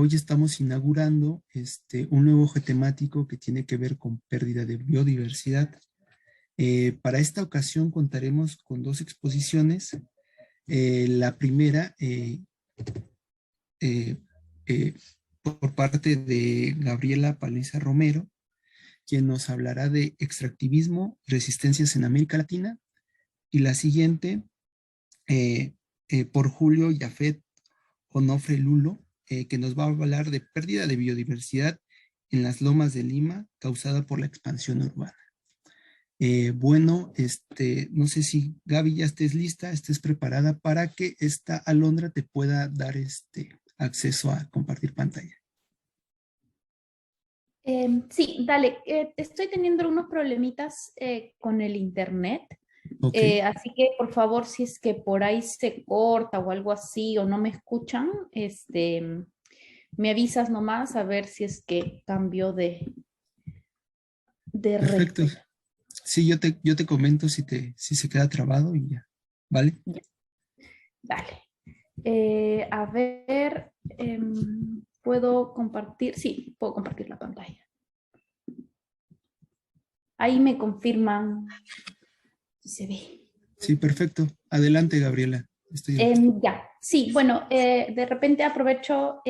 hoy estamos inaugurando un nuevo eje temático que tiene que ver con pérdida de biodiversidad. Para esta ocasión contaremos con dos exposiciones. La primera, eh, eh, por parte de Gabriela Paliza Romero, quien nos hablará de extractivismo y resistencias en América Latina. Y la siguiente, por Julio Yafet Onofre Lulo, que nos va a hablar de pérdida de biodiversidad en las lomas de Lima causada por la expansión urbana. Bueno, no sé si Gaby ya estés lista, estés preparada para que esta Alondra te pueda dar acceso a compartir pantalla. Sí, dale. Estoy teniendo unos problemitas con el internet. Ok, Así que por favor, si es que por ahí se corta o algo así o no me escuchan, me avisas nomás a ver si es que cambio de red. perfecto. Sí, yo te comento si se queda trabado y ya, ¿vale? Ya, dale. A ver, ¿puedo compartir? Sí, puedo compartir la pantalla. Ahí me confirman si se ve. Sí, perfecto. Adelante, Gabriela. Estoy listo. Ya, sí, bueno, de repente aprovecho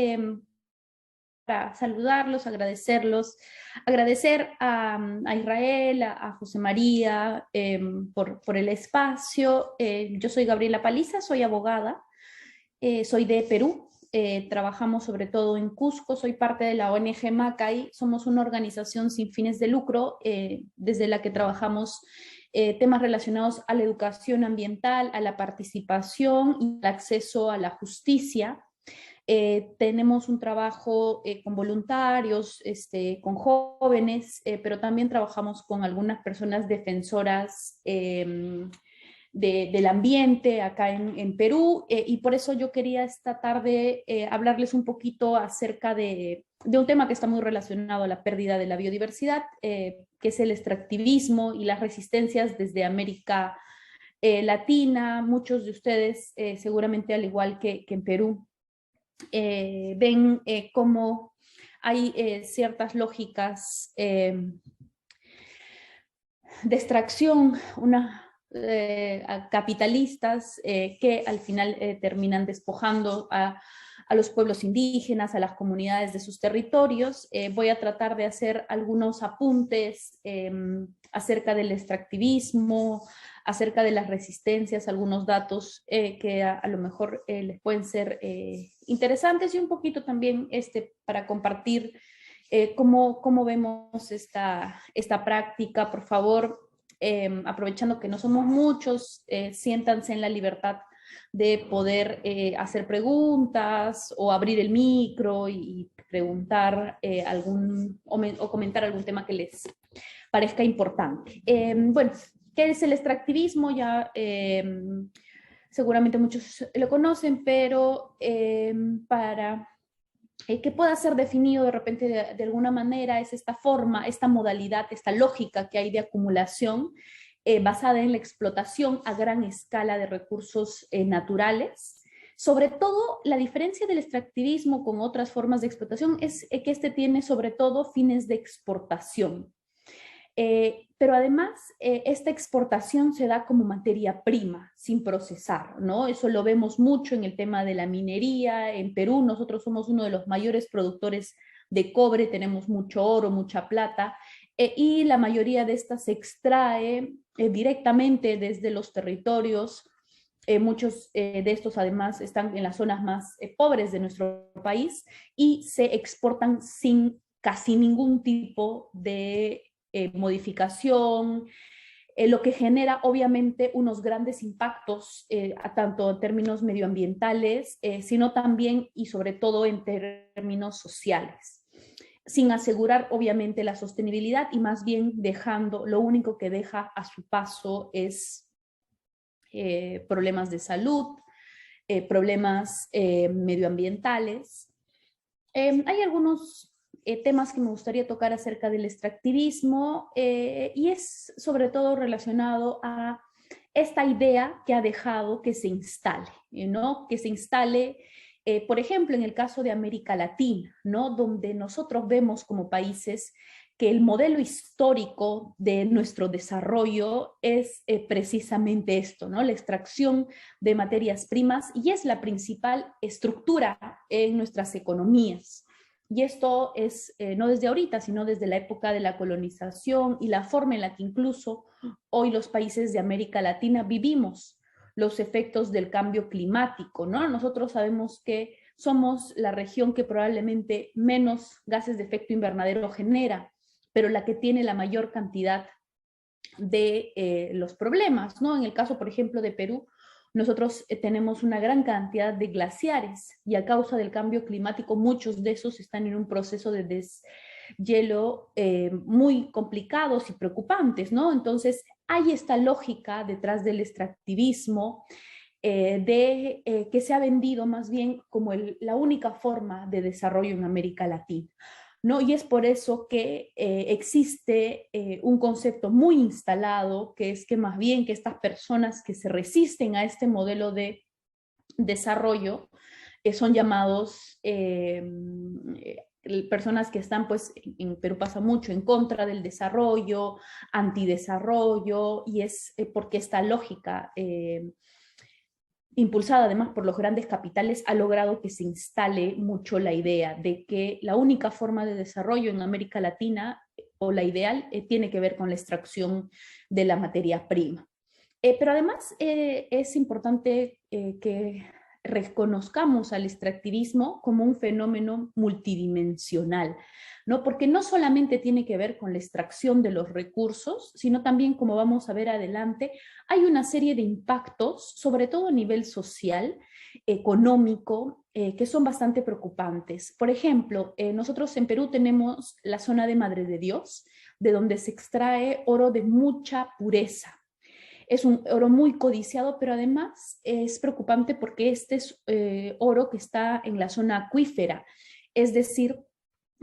para saludarlos, agradecerlos, agradecer a Israel, a José María por el espacio. Yo soy Gabriela Paliza, soy abogada, soy de Perú, trabajamos sobre todo en Cusco, soy parte de la ONG Macay, somos una organización sin fines de lucro desde la que trabajamos temas relacionados a la educación ambiental, a la participación y al acceso a la justicia. Tenemos un trabajo con voluntarios, con jóvenes, pero también trabajamos con algunas personas defensoras del ambiente acá en Perú, y por eso yo quería esta tarde hablarles un poquito acerca de un tema que está muy relacionado a la pérdida de la biodiversidad, que es el extractivismo y las resistencias desde América Latina. Muchos de ustedes, seguramente al igual que en Perú, ven cómo hay ciertas lógicas de extracción, capitalistas que al final terminan despojando a los pueblos indígenas, a las comunidades de sus territorios. Voy a tratar de hacer algunos apuntes acerca del extractivismo, acerca de las resistencias, algunos datos que a lo mejor les pueden ser interesantes, y un poquito también para compartir cómo vemos esta práctica. Por favor, aprovechando que no somos muchos, siéntanse en la libertad de poder hacer preguntas o abrir el micro y preguntar o comentar algún tema que les parezca importante. Bueno, ¿qué es el extractivismo? Ya seguramente muchos lo conocen, pero para que pueda ser definido de repente de alguna manera, es esta forma, esta modalidad, esta lógica que hay de acumulación basada en la explotación a gran escala de recursos naturales. Sobre todo, la diferencia del extractivismo con otras formas de explotación es que este tiene sobre todo fines de exportación. Pero además, esta exportación se da como materia prima, sin procesar, ¿no? Eso lo vemos mucho en el tema de la minería. En Perú nosotros somos uno de los mayores productores de cobre, tenemos mucho oro, mucha plata, y la mayoría de estas se extrae directamente desde los territorios. Muchos de estos además están en las zonas más pobres de nuestro país y se exportan sin casi ningún tipo de modificación, lo que genera obviamente unos grandes impactos, tanto en términos medioambientales, sino también y sobre todo en términos sociales, sin asegurar obviamente la sostenibilidad, y más bien lo único que deja a su paso es problemas de salud, problemas medioambientales. Hay algunos temas que me gustaría tocar acerca del extractivismo, y es sobre todo relacionado a esta idea que ha dejado que se instale, ¿no? Que se instale Por ejemplo, en el caso de América Latina, ¿no? Donde nosotros vemos como países que el modelo histórico de nuestro desarrollo es precisamente esto, ¿no? La extracción de materias primas, y es la principal estructura en nuestras economías. Y esto es no desde ahorita, sino desde la época de la colonización y la forma en la que incluso hoy los países de América Latina vivimos los efectos del cambio climático, ¿no? Nosotros sabemos que somos la región que probablemente menos gases de efecto invernadero genera, pero la que tiene la mayor cantidad de los problemas, ¿no? En el caso, por ejemplo, de Perú, nosotros tenemos una gran cantidad de glaciares y a causa del cambio climático muchos de esos están en un proceso de deshielo muy complicados y preocupantes, ¿no? Entonces, hay esta lógica detrás del extractivismo que se ha vendido más bien como la única forma de desarrollo en América Latina, ¿no? Y es por eso que existe un concepto muy instalado, que es que más bien que estas personas que se resisten a este modelo de desarrollo son llamados personas que están, pues, en Perú pasa mucho, en contra del desarrollo, antidesarrollo, y es porque esta lógica impulsada además por los grandes capitales, ha logrado que se instale mucho la idea de que la única forma de desarrollo en América Latina, o la ideal, tiene que ver con la extracción de la materia prima. Pero además es importante que reconozcamos al extractivismo como un fenómeno multidimensional, ¿no? Porque no solamente tiene que ver con la extracción de los recursos, sino también, como vamos a ver adelante, hay una serie de impactos, sobre todo a nivel social, económico, que son bastante preocupantes. Por ejemplo, nosotros en Perú tenemos la zona de Madre de Dios, de donde se extrae oro de mucha pureza. Es un oro muy codiciado, pero además es preocupante porque este es oro que está en la zona acuífera, es decir,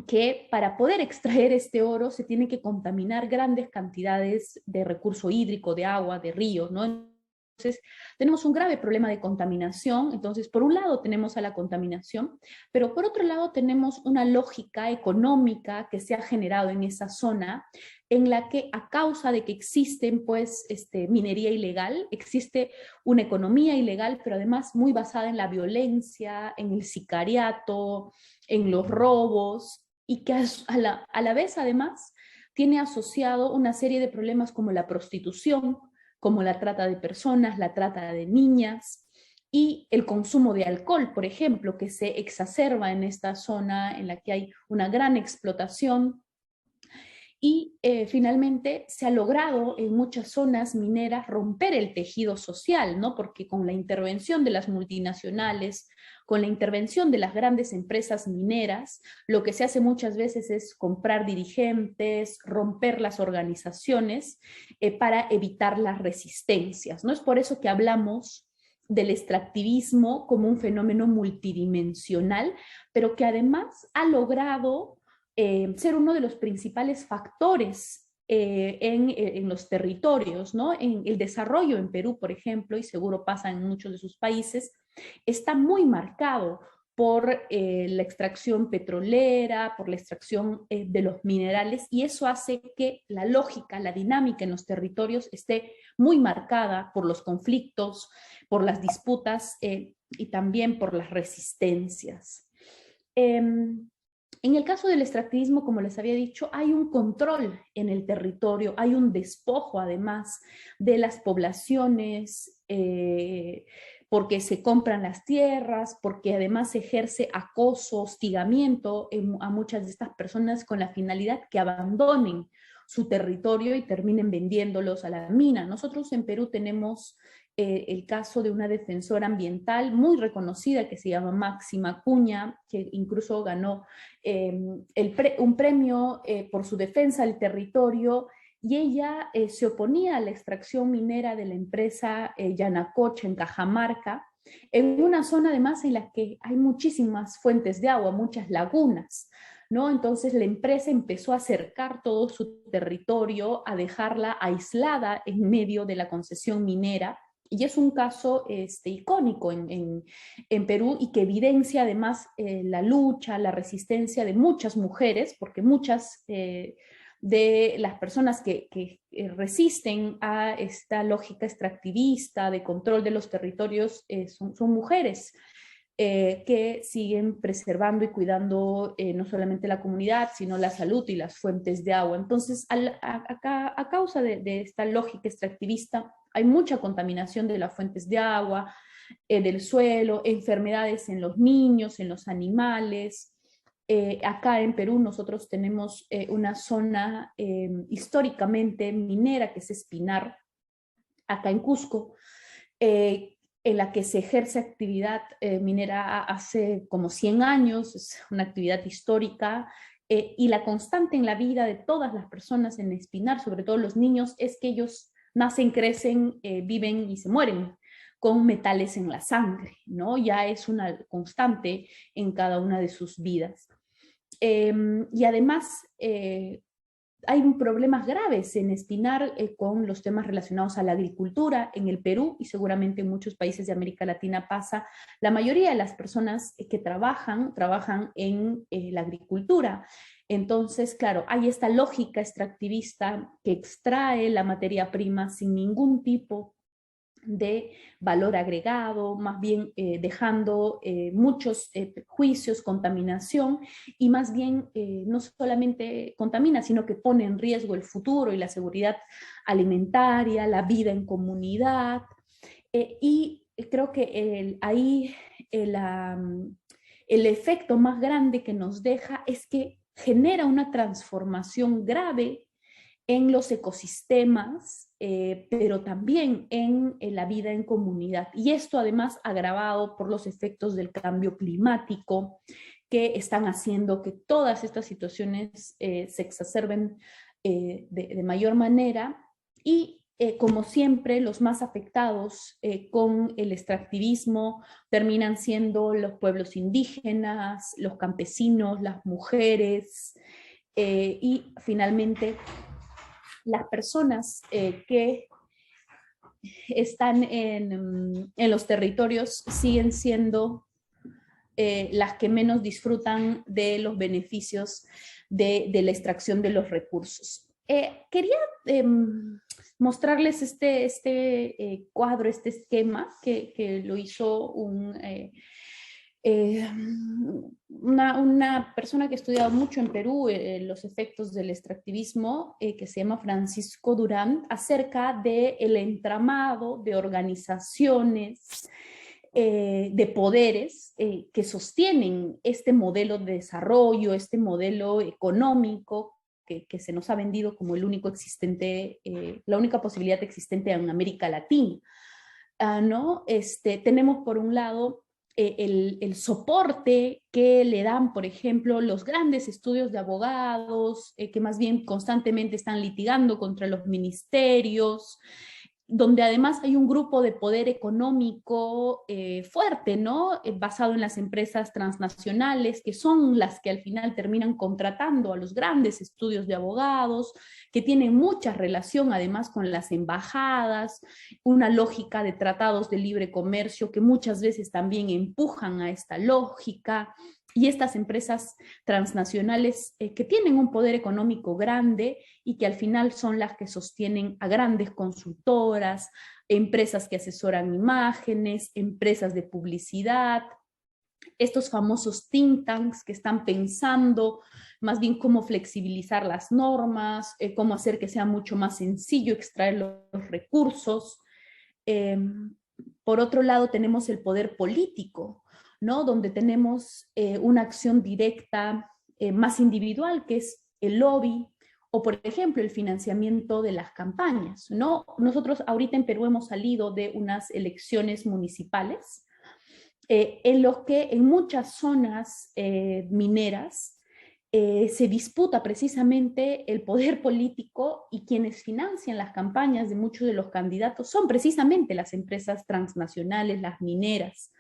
que para poder extraer este oro se tiene que contaminar grandes cantidades de recurso hídrico, de agua, de ríos, ¿no? Entonces, tenemos un grave problema de contaminación. Entonces, por un lado tenemos a la contaminación, pero por otro lado tenemos una lógica económica que se ha generado en esa zona, en la que a causa de que existen, pues, minería ilegal, existe una economía ilegal, pero además muy basada en la violencia, en el sicariato, en los robos, y que a la vez además tiene asociado una serie de problemas como la prostitución, como la trata de personas, la trata de niñas y el consumo de alcohol, por ejemplo, que se exacerba en esta zona en la que hay una gran explotación. Y finalmente se ha logrado en muchas zonas mineras romper el tejido social, ¿no? Porque con la intervención de las multinacionales, con la intervención de las grandes empresas mineras, lo que se hace muchas veces es comprar dirigentes, romper las organizaciones para evitar las resistencias, ¿no? Es por eso que hablamos del extractivismo como un fenómeno multidimensional, pero que además ha logrado ser uno de los principales factores en los territorios, ¿no? En el desarrollo en Perú, por ejemplo, y seguro pasa en muchos de sus países, está muy marcado por la extracción petrolera, por la extracción de los minerales, y eso hace que la lógica, la dinámica en los territorios esté muy marcada por los conflictos, por las disputas y también por las resistencias. En el caso del extractivismo, como les había dicho, hay un control en el territorio, hay un despojo además de las poblaciones, porque se compran las tierras, porque además se ejerce acoso, hostigamiento a muchas de estas personas con la finalidad que abandonen su territorio y terminen vendiéndolos a la mina. Nosotros en Perú tenemos el caso de una defensora ambiental muy reconocida que se llama Máxima Acuña, que incluso ganó un premio por su defensa del territorio, y ella se oponía a la extracción minera de la empresa Yanacocha en Cajamarca, en una zona además en la que hay muchísimas fuentes de agua, muchas lagunas, ¿no? Entonces la empresa empezó a acercar todo su territorio, a dejarla aislada en medio de la concesión minera, Y es un caso icónico en Perú y que evidencia además la lucha, la resistencia de muchas mujeres, porque muchas de las personas que resisten a esta lógica extractivista de control de los territorios son mujeres que siguen preservando y cuidando no solamente la comunidad, sino la salud y las fuentes de agua. Entonces, a causa de esta lógica extractivista, hay mucha contaminación de las fuentes de agua, del suelo, enfermedades en los niños, en los animales. Acá en Perú nosotros tenemos una zona históricamente minera que es Espinar, acá en Cusco, en la que se ejerce actividad minera hace como 100 años, es una actividad histórica, y la constante en la vida de todas las personas en Espinar, sobre todo los niños, es que ellos nacen, crecen, viven y se mueren con metales en la sangre, ¿no? Ya es una constante en cada una de sus vidas. Y además, hay problemas graves en Espinar con los temas relacionados a la agricultura en el Perú y seguramente en muchos países de América Latina pasa. La mayoría de las personas que trabajan en la agricultura. Entonces, claro, hay esta lógica extractivista que extrae la materia prima sin ningún tipo de valor agregado, más bien dejando muchos juicios, contaminación, y más bien no solamente contamina, sino que pone en riesgo el futuro y la seguridad alimentaria, la vida en comunidad, y creo que ahí el efecto más grande que nos deja es que genera una transformación grave en los ecosistemas, pero también en la vida en comunidad. Y esto además agravado por los efectos del cambio climático que están haciendo que todas estas situaciones se exacerben de mayor manera y como siempre, los más afectados con el extractivismo terminan siendo los pueblos indígenas, los campesinos, las mujeres y finalmente las personas que están en los territorios siguen siendo las que menos disfrutan de los beneficios de la extracción de los recursos. Quería mostrarles este cuadro, este esquema que lo hizo una persona que ha estudiado mucho en Perú los efectos del extractivismo, que se llama Francisco Durán, acerca del entramado de organizaciones, de poderes que sostienen este modelo de desarrollo, este modelo económico que se nos ha vendido como el único existente, la única posibilidad existente en América Latina. ¿No? Tenemos por un lado el soporte que le dan, por ejemplo, los grandes estudios de abogados, que más bien constantemente están litigando contra los ministerios, donde además hay un grupo de poder económico fuerte, ¿no? Basado en las empresas transnacionales, que son las que al final terminan contratando a los grandes estudios de abogados, que tienen mucha relación además con las embajadas, una lógica de tratados de libre comercio que muchas veces también empujan a esta lógica. Y estas empresas transnacionales que tienen un poder económico grande y que al final son las que sostienen a grandes consultoras, empresas que asesoran imágenes, empresas de publicidad, estos famosos think tanks que están pensando más bien cómo flexibilizar las normas, cómo hacer que sea mucho más sencillo extraer los recursos. Por otro lado, tenemos el poder político, ¿no? Donde tenemos una acción directa más individual, que es el lobby, o por ejemplo el financiamiento de las campañas, ¿no? Nosotros ahorita en Perú hemos salido de unas elecciones municipales en los que en muchas zonas mineras se disputa precisamente el poder político y quienes financian las campañas de muchos de los candidatos son precisamente las empresas transnacionales, las mineras.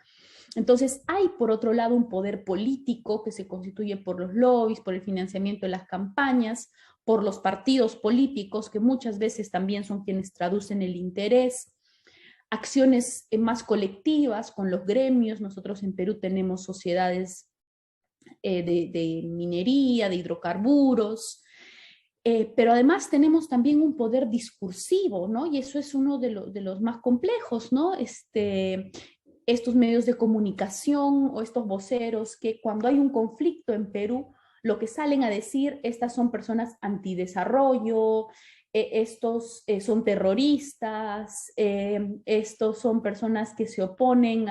Entonces hay por otro lado un poder político que se constituye por los lobbies, por el financiamiento de las campañas, por los partidos políticos que muchas veces también son quienes traducen el interés. acciones más colectivas con los gremios. Nosotros en Perú tenemos sociedades de minería, de hidrocarburos, pero además tenemos también un poder discursivo, ¿no? Y eso es uno de los más complejos, ¿no? Estos medios de comunicación o estos voceros que cuando hay un conflicto en Perú, lo que salen a decir, estas son personas antidesarrollo, estos son terroristas, estos son personas que se oponen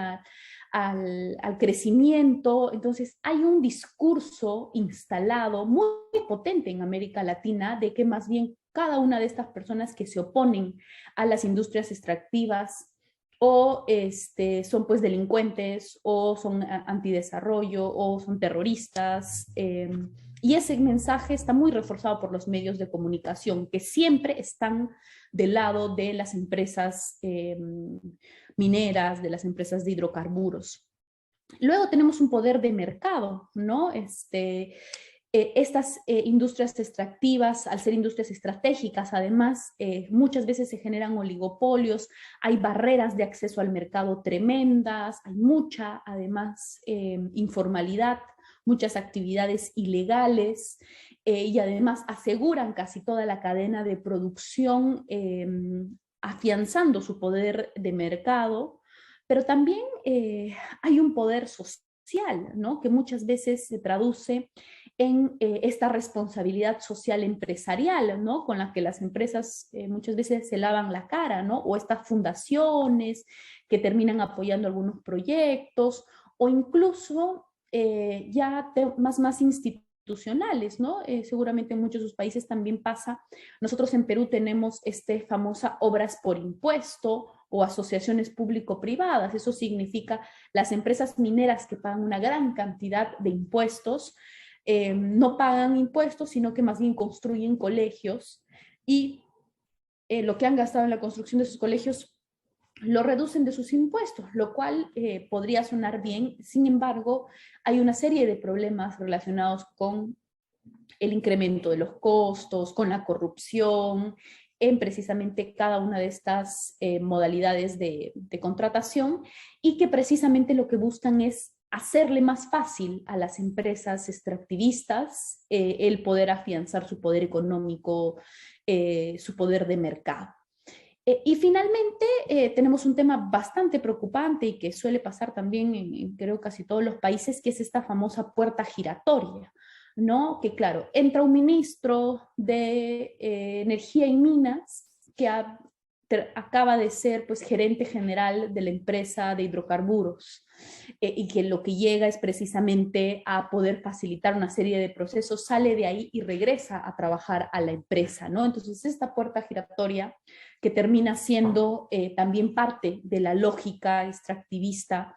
al crecimiento. Entonces hay un discurso instalado muy potente en América Latina de que más bien cada una de estas personas que se oponen a las industrias extractivas o son pues delincuentes o son antidesarrollo o son terroristas. Y ese mensaje está muy reforzado por los medios de comunicación, que siempre están del lado de las empresas mineras, de las empresas de hidrocarburos. Luego tenemos un poder de mercado, ¿no? Estas industrias extractivas, al ser industrias estratégicas, además, muchas veces se generan oligopolios, hay barreras de acceso al mercado tremendas, hay mucha, además, informalidad, muchas actividades ilegales, y además aseguran casi toda la cadena de producción, afianzando su poder de mercado, pero también hay un poder social, ¿no? Que muchas veces se traduce en esta responsabilidad social empresarial, ¿no? Con la que las empresas muchas veces se lavan la cara, ¿no? O estas fundaciones que terminan apoyando algunos proyectos, o incluso ya más institucionales, ¿no? Seguramente en muchos de sus países también pasa. Nosotros en Perú tenemos famosa obras por impuesto o asociaciones público-privadas. Eso significa las empresas mineras que pagan una gran cantidad de impuestos, no pagan impuestos, sino que más bien construyen colegios y lo que han gastado en la construcción de sus colegios lo reducen de sus impuestos, lo cual podría sonar bien. Sin embargo, hay una serie de problemas relacionados con el incremento de los costos, con la corrupción, en precisamente cada una de estas modalidades de contratación, y que precisamente lo que buscan es hacerle más fácil a las empresas extractivistas el poder afianzar su poder económico, su poder de mercado. Y finalmente tenemos un tema bastante preocupante y que suele pasar también en creo casi todos los países, que es esta famosa puerta giratoria, ¿no? Que claro, entra un ministro de Energía y Minas que acaba de ser pues gerente general de la empresa de hidrocarburos, y que lo que llega es precisamente a poder facilitar una serie de procesos, sale de ahí y regresa a trabajar a la empresa, ¿no? Entonces esta puerta giratoria que termina siendo también parte de la lógica extractivista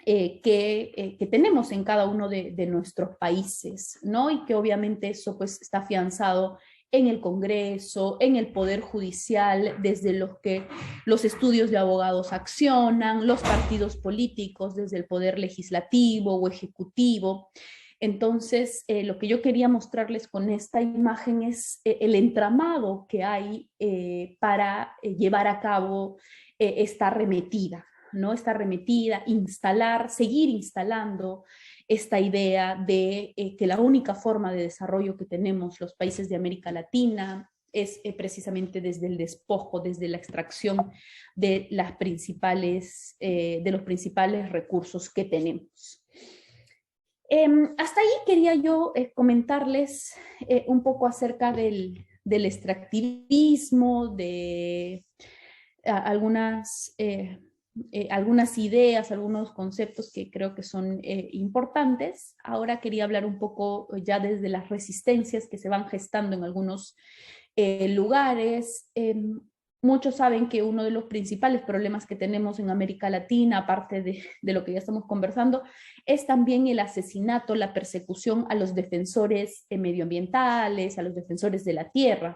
que tenemos en cada uno de nuestros países, ¿no? Y que obviamente eso pues está afianzado en el Congreso, en el Poder Judicial, desde los que los estudios de abogados accionan, los partidos políticos, desde el Poder Legislativo o Ejecutivo. Entonces, lo que yo quería mostrarles con esta imagen es el entramado que hay para llevar a cabo esta arremetida, ¿no? Esta arremetida, instalar, seguir instalando esta idea de que la única forma de desarrollo que tenemos los países de América Latina es precisamente desde el despojo, desde la extracción de los principales recursos que tenemos. Hasta ahí quería yo comentarles un poco acerca del extractivismo, de algunas ideas, algunos conceptos que creo que son importantes. Ahora quería hablar un poco ya desde las resistencias que se van gestando en algunos lugares. Muchos saben que uno de los principales problemas que tenemos en América Latina, aparte de lo que ya estamos conversando, es también el asesinato, la persecución a los defensores medioambientales, a los defensores de la tierra.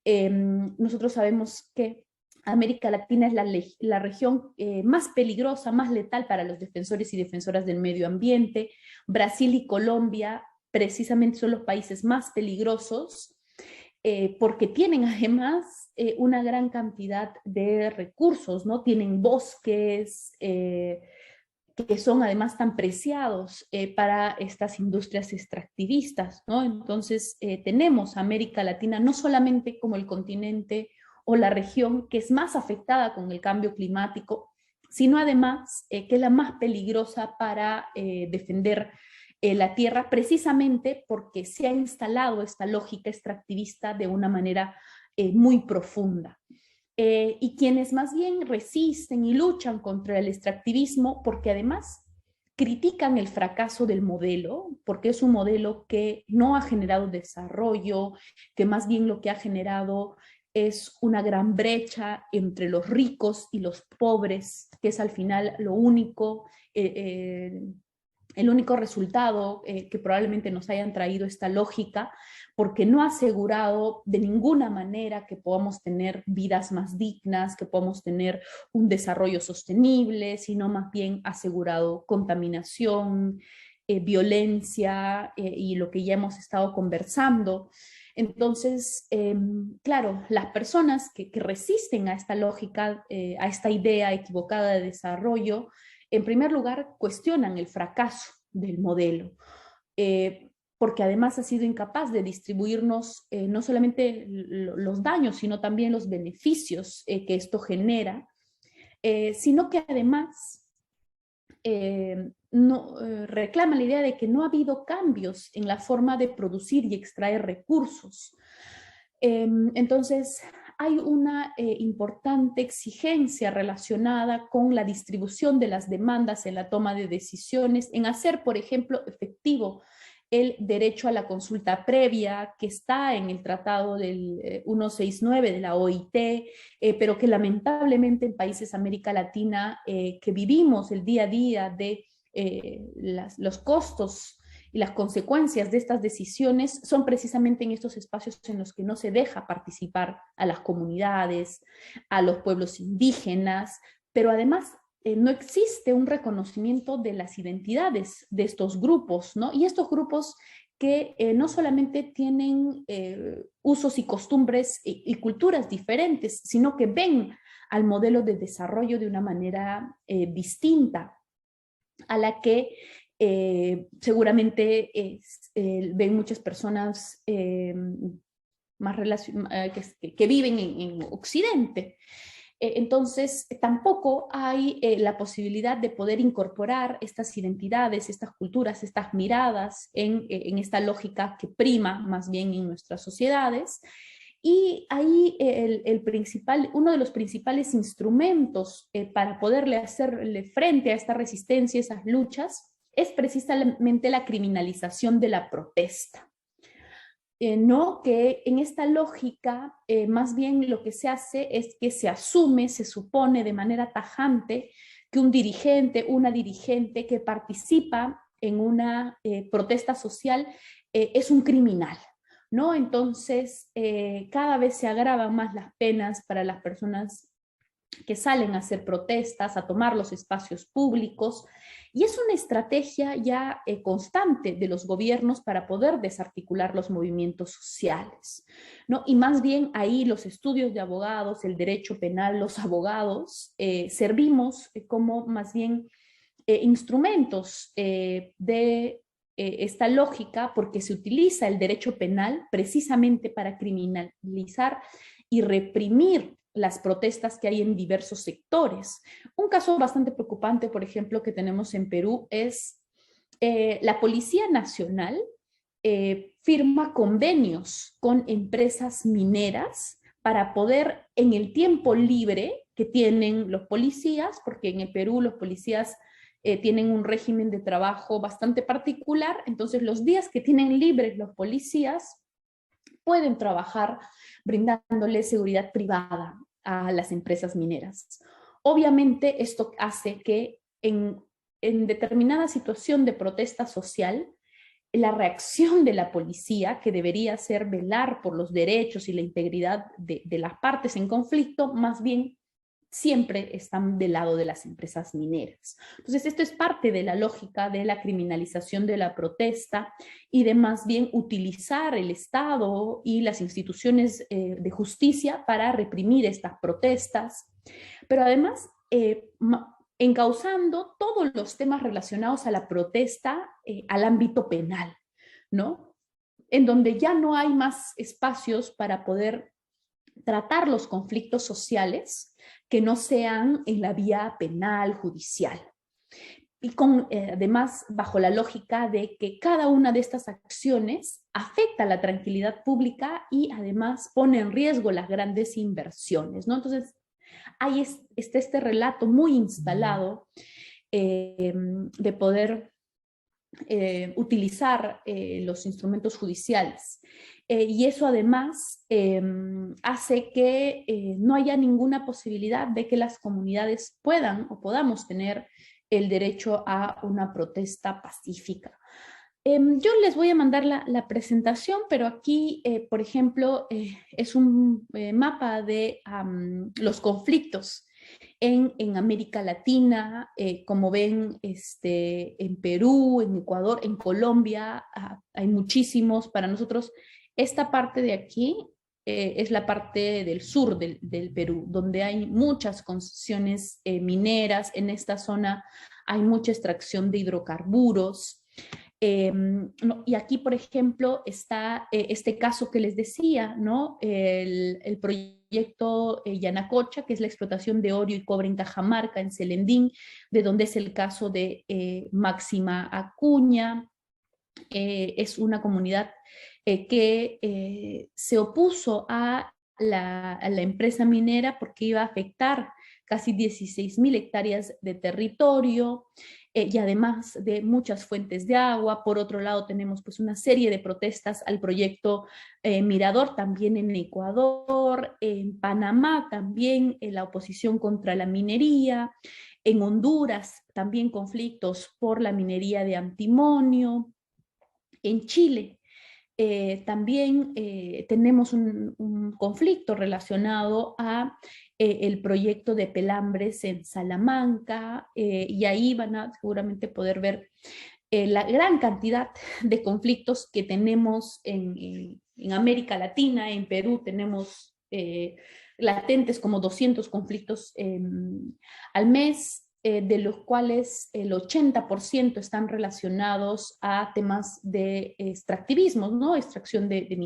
Nosotros sabemos que América Latina es la región más peligrosa, más letal para los defensores y defensoras del medio ambiente. Brasil y Colombia precisamente son los países más peligrosos porque tienen además una gran cantidad de recursos, ¿no? Tienen bosques, que son además tan preciados para estas industrias extractivistas, ¿no? Entonces tenemos a América Latina no solamente como el continente o la región que es más afectada con el cambio climático, sino además que es la más peligrosa para defender la tierra, precisamente porque se ha instalado esta lógica extractivista de una manera muy profunda. Y quienes más bien resisten y luchan contra el extractivismo, porque además critican el fracaso del modelo, porque es un modelo que no ha generado desarrollo, que más bien lo que ha generado es una gran brecha entre los ricos y los pobres, que es al final lo único, el único resultado que probablemente nos hayan traído esta lógica, porque no ha asegurado de ninguna manera que podamos tener vidas más dignas, que podamos tener un desarrollo sostenible, sino más bien asegurado contaminación, violencia y lo que ya hemos estado conversando. Entonces, claro, las personas que resisten a esta lógica, a esta idea equivocada de desarrollo, en primer lugar, cuestionan el fracaso del modelo, porque además ha sido incapaz de distribuirnos no solamente los daños, sino también los beneficios que esto genera, sino que además reclama la idea de que no ha habido cambios en la forma de producir y extraer recursos. Entonces, hay una importante exigencia relacionada con la distribución de las demandas en la toma de decisiones, en hacer, por ejemplo, efectivo el derecho a la consulta previa que está en el Tratado del 169 de la OIT, pero que lamentablemente en países de América Latina que vivimos el día a día de los costos y las consecuencias de estas decisiones son precisamente en estos espacios en los que no se deja participar a las comunidades, a los pueblos indígenas, pero además no existe un reconocimiento de las identidades de estos grupos, ¿no? Y estos grupos que no solamente tienen usos y costumbres y culturas diferentes, sino que ven al modelo de desarrollo de una manera distinta a la que seguramente ven muchas personas más que viven en Occidente. Entonces, tampoco hay la posibilidad de poder incorporar estas identidades, estas culturas, estas miradas en esta lógica que prima más bien en nuestras sociedades. Y ahí uno de los principales instrumentos para poderle hacerle frente a esta resistencia, esas luchas, es precisamente la criminalización de la protesta. No, que en esta lógica más bien lo que se hace es que se asume, se supone de manera tajante que un dirigente, una dirigente que participa en una protesta social es un criminal, ¿no? Entonces cada vez se agravan más las penas para las personas que salen a hacer protestas, a tomar los espacios públicos, y es una estrategia ya constante de los gobiernos para poder desarticular los movimientos sociales, ¿no? Y más bien ahí los estudios de abogados, el derecho penal, los abogados, servimos como más bien instrumentos de esta lógica, porque se utiliza el derecho penal precisamente para criminalizar y reprimir las protestas que hay en diversos sectores. Un caso bastante preocupante, por ejemplo, que tenemos en Perú es la Policía Nacional firma convenios con empresas mineras para poder, en el tiempo libre que tienen los policías, porque en el Perú los policías tienen un régimen de trabajo bastante particular, entonces los días que tienen libres los policías pueden trabajar brindándole seguridad privada a las empresas mineras. Obviamente esto hace que en determinada situación de protesta social, la reacción de la policía, que debería ser velar por los derechos y la integridad de las partes en conflicto, más bien siempre están del lado de las empresas mineras. Entonces, esto es parte de la lógica de la criminalización de la protesta y de más bien utilizar el Estado y las instituciones de justicia para reprimir estas protestas, pero además encauzando todos los temas relacionados a la protesta al ámbito penal, ¿no? En donde ya no hay más espacios para poder tratar los conflictos sociales que no sean en la vía penal, judicial. Y además bajo la lógica de que cada una de estas acciones afecta la tranquilidad pública y además pone en riesgo las grandes inversiones, ¿no? Entonces, hay este relato muy instalado de poder utilizar los instrumentos judiciales. Y eso además hace que no haya ninguna posibilidad de que las comunidades puedan o podamos tener el derecho a una protesta pacífica. Yo les voy a mandar la presentación, pero aquí, por ejemplo, es un mapa de los conflictos en América Latina, como ven, en Perú, en Ecuador, en Colombia, hay muchísimos. Para nosotros, esta parte de aquí es la parte del sur del Perú, donde hay muchas concesiones mineras. En esta zona hay mucha extracción de hidrocarburos. Y aquí, por ejemplo, está este caso que les decía, ¿no? El proyecto Yanacocha, que es la explotación de oro y cobre en Cajamarca, en Celendín, de donde es el caso de Máxima Acuña. Es una comunidad que se opuso a la empresa minera porque iba a afectar casi 16.000 hectáreas de territorio, y además de muchas fuentes de agua. Por otro lado, tenemos pues una serie de protestas al proyecto Mirador, también en Ecuador, en Panamá también la oposición contra la minería, en Honduras también conflictos por la minería de antimonio, en Chile también tenemos un conflicto relacionado a el proyecto de Pelambres en Salamanca, y ahí van a seguramente poder ver la gran cantidad de conflictos que tenemos en América Latina. En Perú tenemos latentes como 200 conflictos al mes, de los cuales el 80% están relacionados a temas de extractivismo, ¿no? Extracción de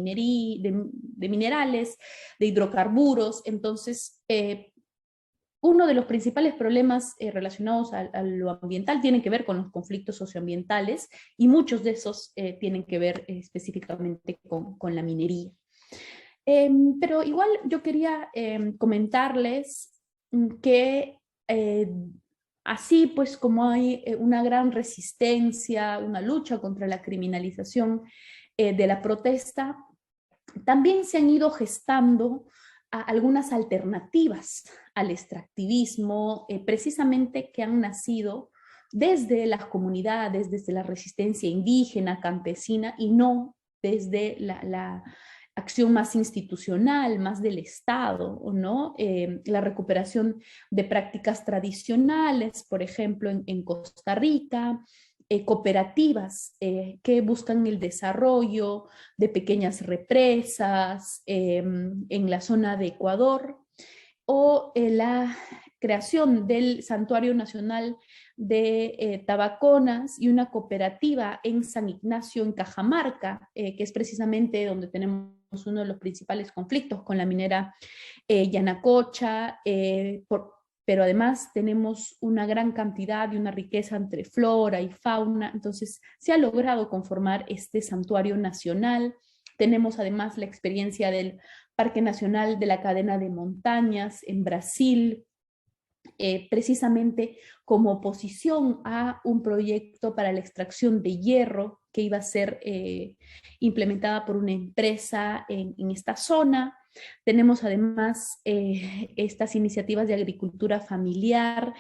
minerales, de hidrocarburos. Entonces, uno de los principales problemas relacionados a lo ambiental tiene que ver con los conflictos socioambientales, y muchos de esos tienen que ver específicamente con la minería. Pero igual yo quería comentarles que así pues como hay una gran resistencia, una lucha contra la criminalización de la protesta, también se han ido gestando algunas alternativas al extractivismo, precisamente que han nacido desde las comunidades, desde la resistencia indígena, campesina, y no desde la acción más institucional, más del Estado, ¿no? La recuperación de prácticas tradicionales, por ejemplo, en Costa Rica, cooperativas que buscan el desarrollo de pequeñas represas en la zona de Ecuador, o la creación del Santuario Nacional de Tabaconas y una cooperativa en San Ignacio, en Cajamarca, que es precisamente donde tenemos uno de los principales conflictos con la minera Yanacocha, pero además tenemos una gran cantidad y una riqueza entre flora y fauna. Entonces se ha logrado conformar este santuario nacional. Tenemos además la experiencia del Parque Nacional de la Cadena de Montañas en Brasil, precisamente como oposición a un proyecto para la extracción de hierro que iba a ser implementada por una empresa en esta zona. Tenemos además estas iniciativas de agricultura familiar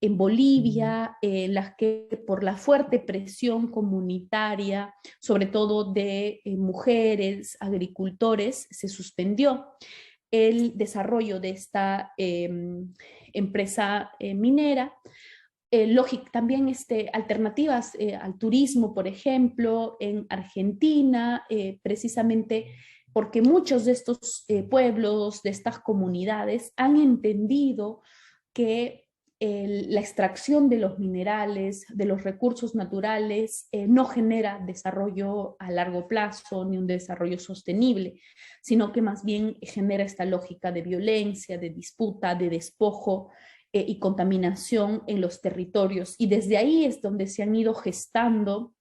en Bolivia, las que por la fuerte presión comunitaria, sobre todo de mujeres, agricultores, se suspendió. el desarrollo de esta empresa minera. También alternativas al turismo, por ejemplo, en Argentina, precisamente porque muchos de estos pueblos, de estas comunidades, han entendido que la extracción de los minerales, de los recursos naturales, no genera desarrollo a largo plazo ni un desarrollo sostenible, sino que más bien genera esta lógica de violencia, de disputa, de despojo y contaminación en los territorios. Y desde ahí es donde se han ido gestando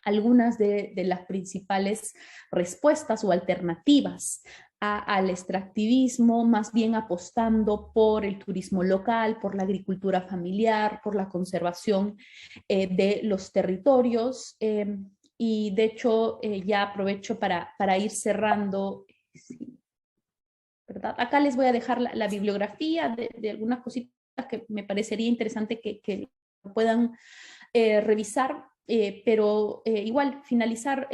algunas de las principales respuestas o alternativas al extractivismo, más bien apostando por el turismo local, por la agricultura familiar, por la conservación de los territorios. Y de hecho, ya aprovecho para ir cerrando. ¿Verdad? Acá les voy a dejar la bibliografía de algunas cositas que me parecería interesante que puedan revisar, pero igual finalizar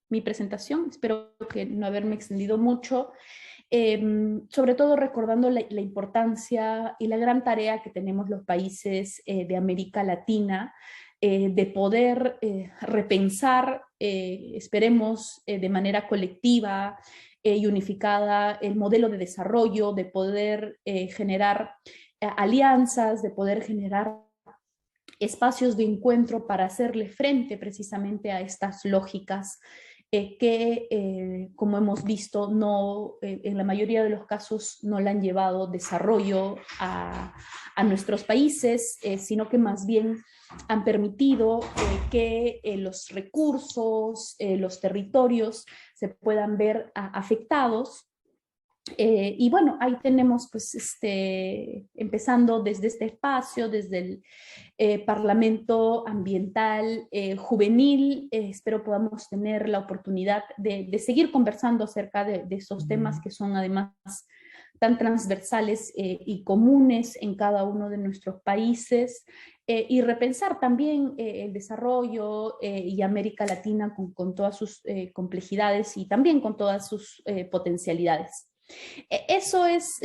mi presentación. Espero que no haberme extendido mucho. Sobre todo recordando la importancia y la gran tarea que tenemos los países de América Latina, de poder repensar, esperemos de manera colectiva y unificada, el modelo de desarrollo, de poder generar alianzas, de poder generar espacios de encuentro para hacerle frente precisamente a estas lógicas que, como hemos visto, en la mayoría de los casos no le han llevado desarrollo a nuestros países, sino que más bien han permitido que los recursos, los territorios se puedan ver afectados. Y bueno, ahí tenemos pues empezando desde este espacio, desde el Parlamento Ambiental Juvenil. Espero podamos tener la oportunidad de seguir conversando acerca de esos temas que son además tan transversales y comunes en cada uno de nuestros países, y repensar también el desarrollo y América Latina con todas sus complejidades y también con todas sus potencialidades. Eso es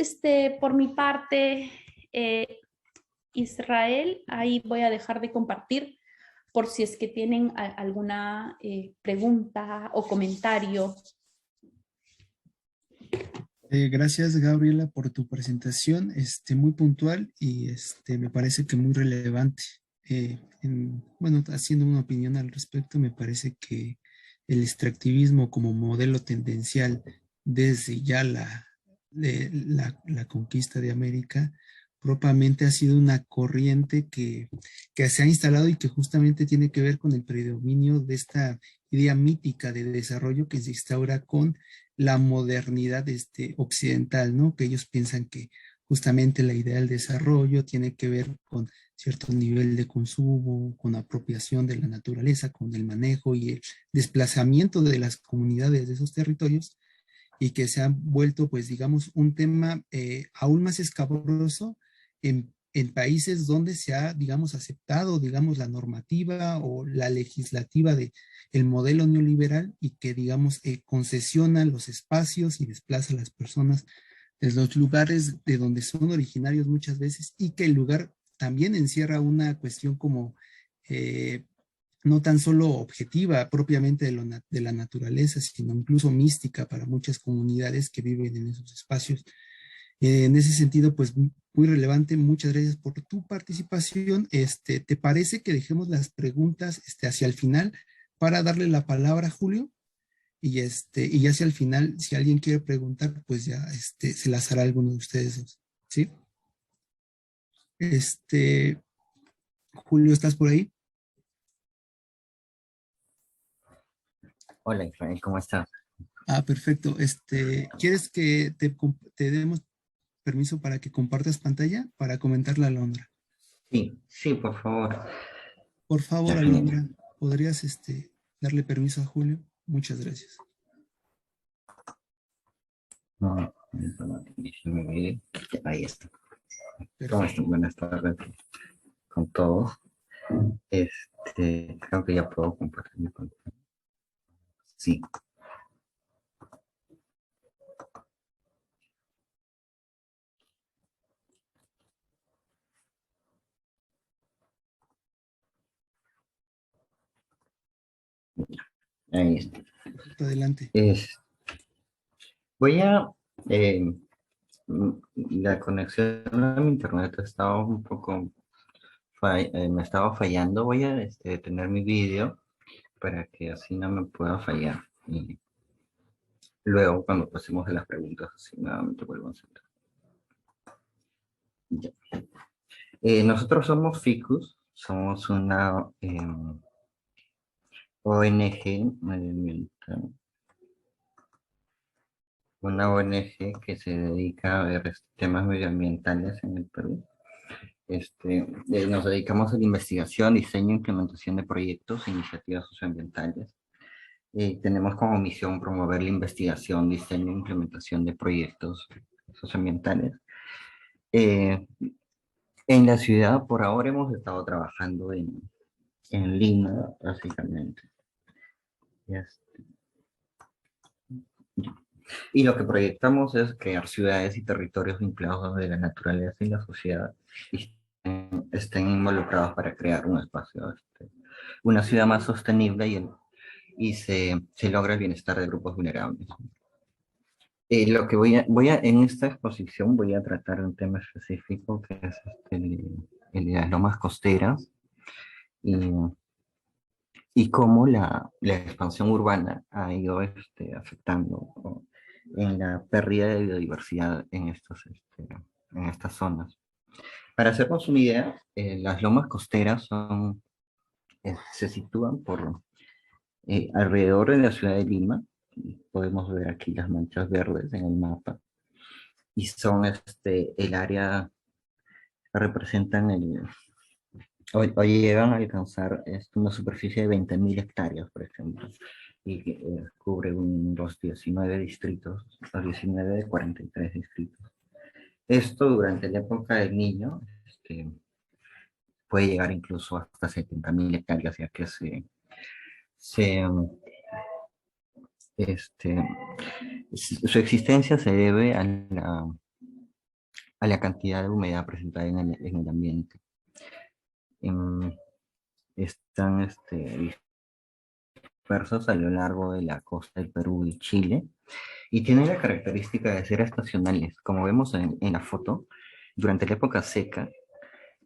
por mi parte, Israel. Ahí voy a dejar de compartir por si es que tienen alguna pregunta o comentario. Gracias, Gabriela, por tu presentación, muy puntual y me parece que muy relevante. Bueno, haciendo una opinión al respecto, me parece que el extractivismo como modelo tendencial desde ya la conquista de América propiamente ha sido una corriente que se ha instalado y que justamente tiene que ver con el predominio de esta idea mítica de desarrollo que se instaura con la modernidad occidental, ¿no? Que ellos piensan que justamente la idea del desarrollo tiene que ver con cierto nivel de consumo, con apropiación de la naturaleza, con el manejo y el desplazamiento de las comunidades de esos territorios, y que se han vuelto, pues, digamos, un tema aún más escabroso en países donde se ha, digamos, aceptado, digamos, la normativa o la legislativa de el modelo neoliberal y que, digamos, concesiona los espacios y desplaza a las personas de los lugares de donde son originarios muchas veces, y que el lugar también encierra una cuestión como no tan solo objetiva propiamente de la naturaleza, sino incluso mística para muchas comunidades que viven en esos espacios. En ese sentido, pues muy relevante. Muchas gracias por tu participación. ¿Te parece que dejemos las preguntas hacia el final para darle la palabra a Julio? Y ya hacia el final, si alguien quiere preguntar, pues ya se las hará alguno de ustedes dos. ¿Sí? Julio, ¿estás por ahí? Hola, Israel, ¿cómo estás? Perfecto. ¿Quieres que te demos permiso para que compartas pantalla para comentarle a Alondra? Sí, sí, por favor. Por favor, Ya, genial. Alondra, ¿podrías darle permiso a Julio? Muchas gracias. No, déjeme ver. Ahí está. ¿Cómo Perfecto. están? Buenas tardes con todos. Creo que ya puedo compartir mi pantalla. Sí. Ahí está. Adelante. Voy a... eh, la conexión a mi internet estaba un poco... me estaba fallando. Voy a detener mi vídeo para que así no me pueda fallar. Y luego, cuando pasemos de las preguntas, así nuevamente vuelvo a sentar. Ya. Nosotros somos FICUS, somos una ONG medioambiental, una ONG que se dedica a ver temas medioambientales en el Perú. Nos dedicamos a la investigación, diseño e implementación de proyectos e iniciativas socioambientales. Tenemos como misión promover la investigación, diseño e implementación de proyectos socioambientales. En la ciudad, por ahora, hemos estado trabajando en Lima, básicamente. Y lo que proyectamos es crear ciudades y territorios vinculados de la naturaleza y la sociedad y estén involucrados para crear un espacio, una ciudad más sostenible y se logra el bienestar de grupos vulnerables. Lo que en esta exposición voy a tratar un tema específico que es el de las lomas costeras y, y cómo la expansión urbana ha ido afectando en la pérdida de biodiversidad en estas zonas. Para hacernos una idea, las lomas costeras se sitúan alrededor de la ciudad de Lima. Podemos ver aquí las manchas verdes en el mapa. Y son el área, representan hoy llegan a alcanzar una superficie de 20.000 hectáreas, por ejemplo, y cubre los 19 distritos, los 19 de 43 distritos. Esto durante la época del Niño puede llegar incluso hasta 70.000 hectáreas, ya que su existencia se debe a la cantidad de humedad presentada en el ambiente. Están dispersos a lo largo de la costa del Perú y Chile, y tienen la característica de ser estacionales. Como vemos en la foto, durante la época seca,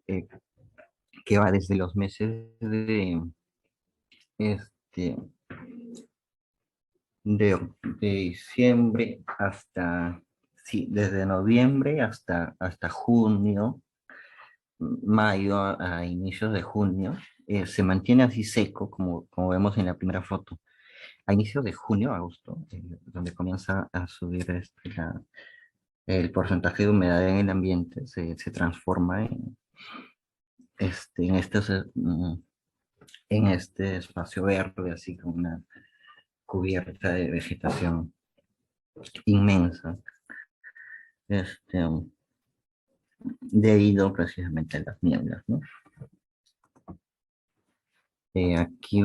que va desde los meses este, de diciembre hasta, sí, desde noviembre hasta junio, mayo a inicios de junio, se mantiene así seco, como vemos en la primera foto. A inicios de junio, agosto, donde comienza a subir el porcentaje de humedad en el ambiente, se transforma en, en este espacio verde, así como una cubierta de vegetación inmensa, debido precisamente a las nieblas, ¿no? Aquí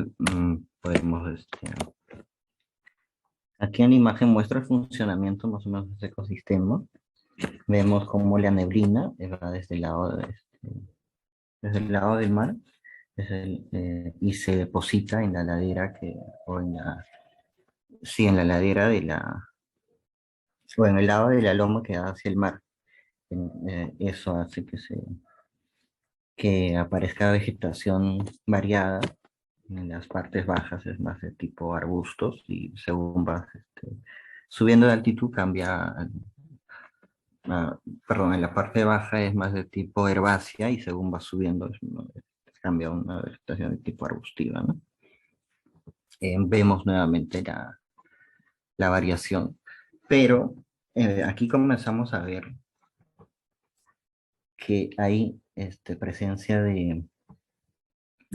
podemos, aquí en la imagen muestra el funcionamiento más o menos de este ecosistema. Vemos como la neblina va desde el lado del mar y se deposita en la ladera en la ladera o en el lado de la loma que da hacia el mar. Eso hace que aparezca vegetación variada. En las partes bajas es más de tipo arbustos y según vas subiendo de altitud cambia, perdón, en la parte baja es más de tipo herbácea y según vas subiendo cambia a una vegetación de tipo arbustiva, ¿no? Vemos nuevamente la variación, pero aquí comenzamos a ver que hay presencia de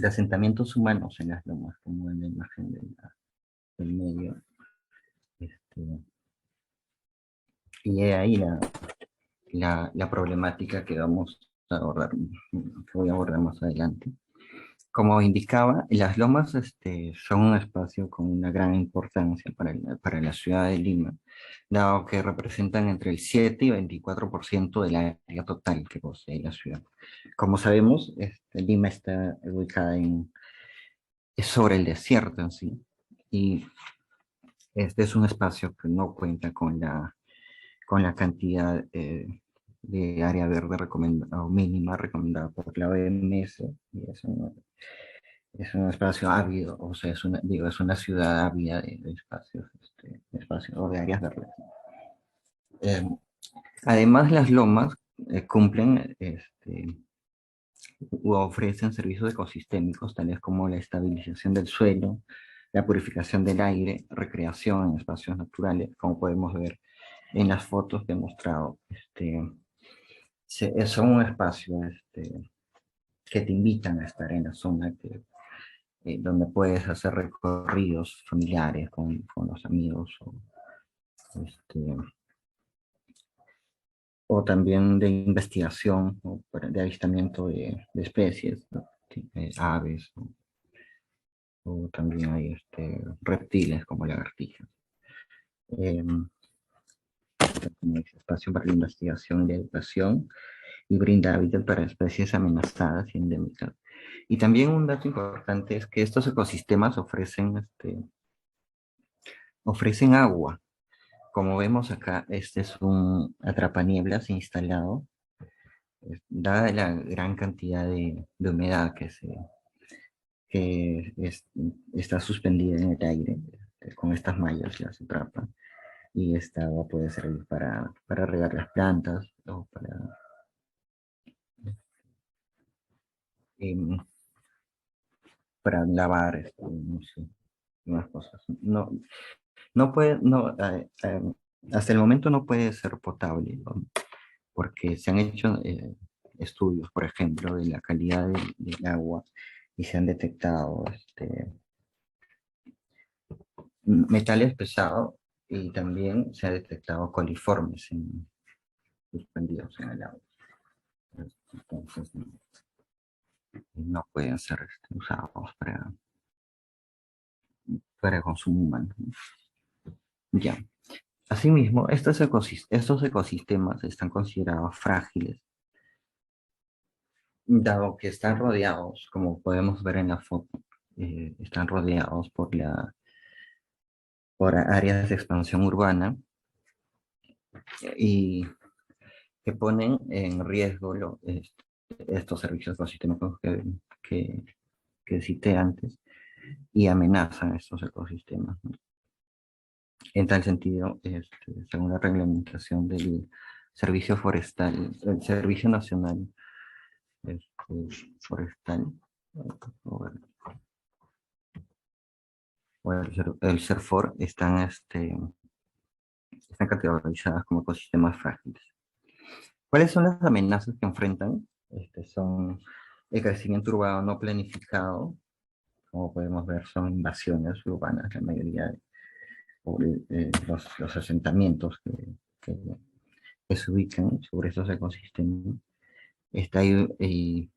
asentamientos humanos en las lomas, como en la imagen del medio. Y es ahí la problemática que vamos a abordar, que voy a abordar más adelante. Como indicaba, las lomas son un espacio con una gran importancia para la ciudad de Lima, dado que representan entre el 7 y 24% del área total que posee la ciudad. Como sabemos, Lima está ubicada sobre el desierto en sí, y este es un espacio que no cuenta con la cantidad de área verde o mínima recomendada por la OMS, y es un espacio ávido, o sea, digo, es una ciudad ávida de espacios, espacios o de áreas verdes. Eh, Además, las lomas cumplen u ofrecen servicios ecosistémicos, tales como la estabilización del suelo, la purificación del aire, recreación en espacios naturales, como podemos ver en las fotos que he mostrado. Son un espacio que te invitan a estar en la zona, donde puedes hacer recorridos familiares con los amigos, este, o también de investigación, o de avistamiento de especies, ¿no? Aves, o también hay reptiles como lagartijas. Como espacio para la investigación y la educación, y brinda hábitat para especies amenazadas y endémicas. Y también un dato importante es que estos ecosistemas ofrecen agua. Como vemos acá, este es un atrapanieblas instalado, dada la gran cantidad de humedad está suspendida en el aire, con estas mallas las atrapan, y esta agua puede servir para regar las plantas o em, para lavar, no sé, unas cosas. No, no puede, no, hasta el momento no puede ser potable, ¿no? Porque se han hecho estudios, por ejemplo, de la calidad del agua, y se han detectado metales pesados, y también se ha detectado coliformes suspendidos en el agua. Entonces, no pueden ser usados para consumo humano. Ya. Asimismo, estos ecosistemas están considerados frágiles, dado que están rodeados, como podemos ver en la foto, están rodeados por áreas de expansión urbana, y que ponen en riesgo estos servicios ecosistémicos que, que cité antes, y amenazan estos ecosistemas, ¿no? En tal sentido, según la reglamentación del Servicio Forestal, el Servicio Nacional Forestal, o el CERFOR, están categorizadas como ecosistemas frágiles. ¿Cuáles son las amenazas que enfrentan? Son el crecimiento urbano no planificado, como podemos ver, son invasiones urbanas, la mayoría de los asentamientos que se ubican sobre esos ecosistemas. Está ahí,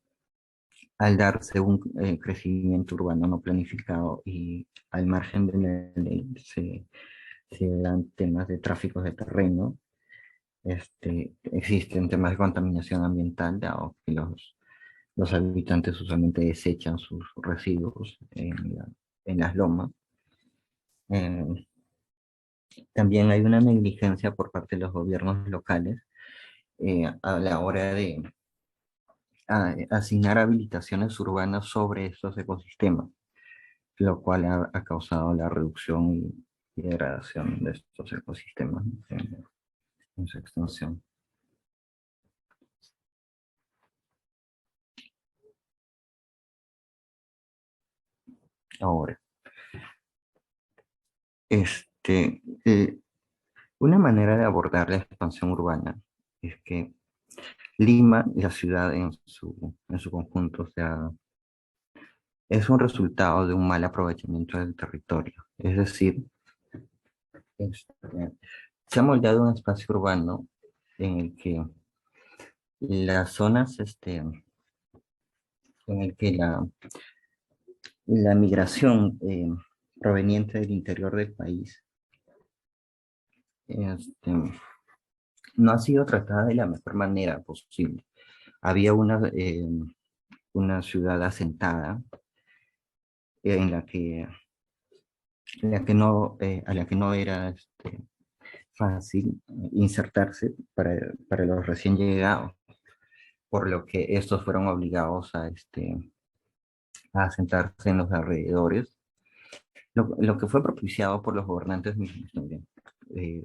al darse un crecimiento urbano no planificado y al margen de la ley, se dan temas de tráficos de terreno. Existen temas de contaminación ambiental, dado que los habitantes usualmente desechan sus residuos en las lomas. Eh, También hay una negligencia por parte de los gobiernos locales a la hora de asignar habilitaciones urbanas sobre estos ecosistemas, lo cual ha causado la reducción y degradación de estos ecosistemas en su extensión. Ahora, este, eh, una manera de abordar la expansión urbana es que Lima, la ciudad en su conjunto, o sea, es un resultado de un mal aprovechamiento del territorio. Es decir, se ha moldeado un espacio urbano en el que las zonas, en el que la migración proveniente del interior del país este, no ha sido tratada de la mejor manera posible. Había una ciudad asentada en la que a la que no era fácil insertarse para los recién llegados, por lo que estos fueron obligados a asentarse en los alrededores, lo que fue propiciado por los gobernantes mismos también,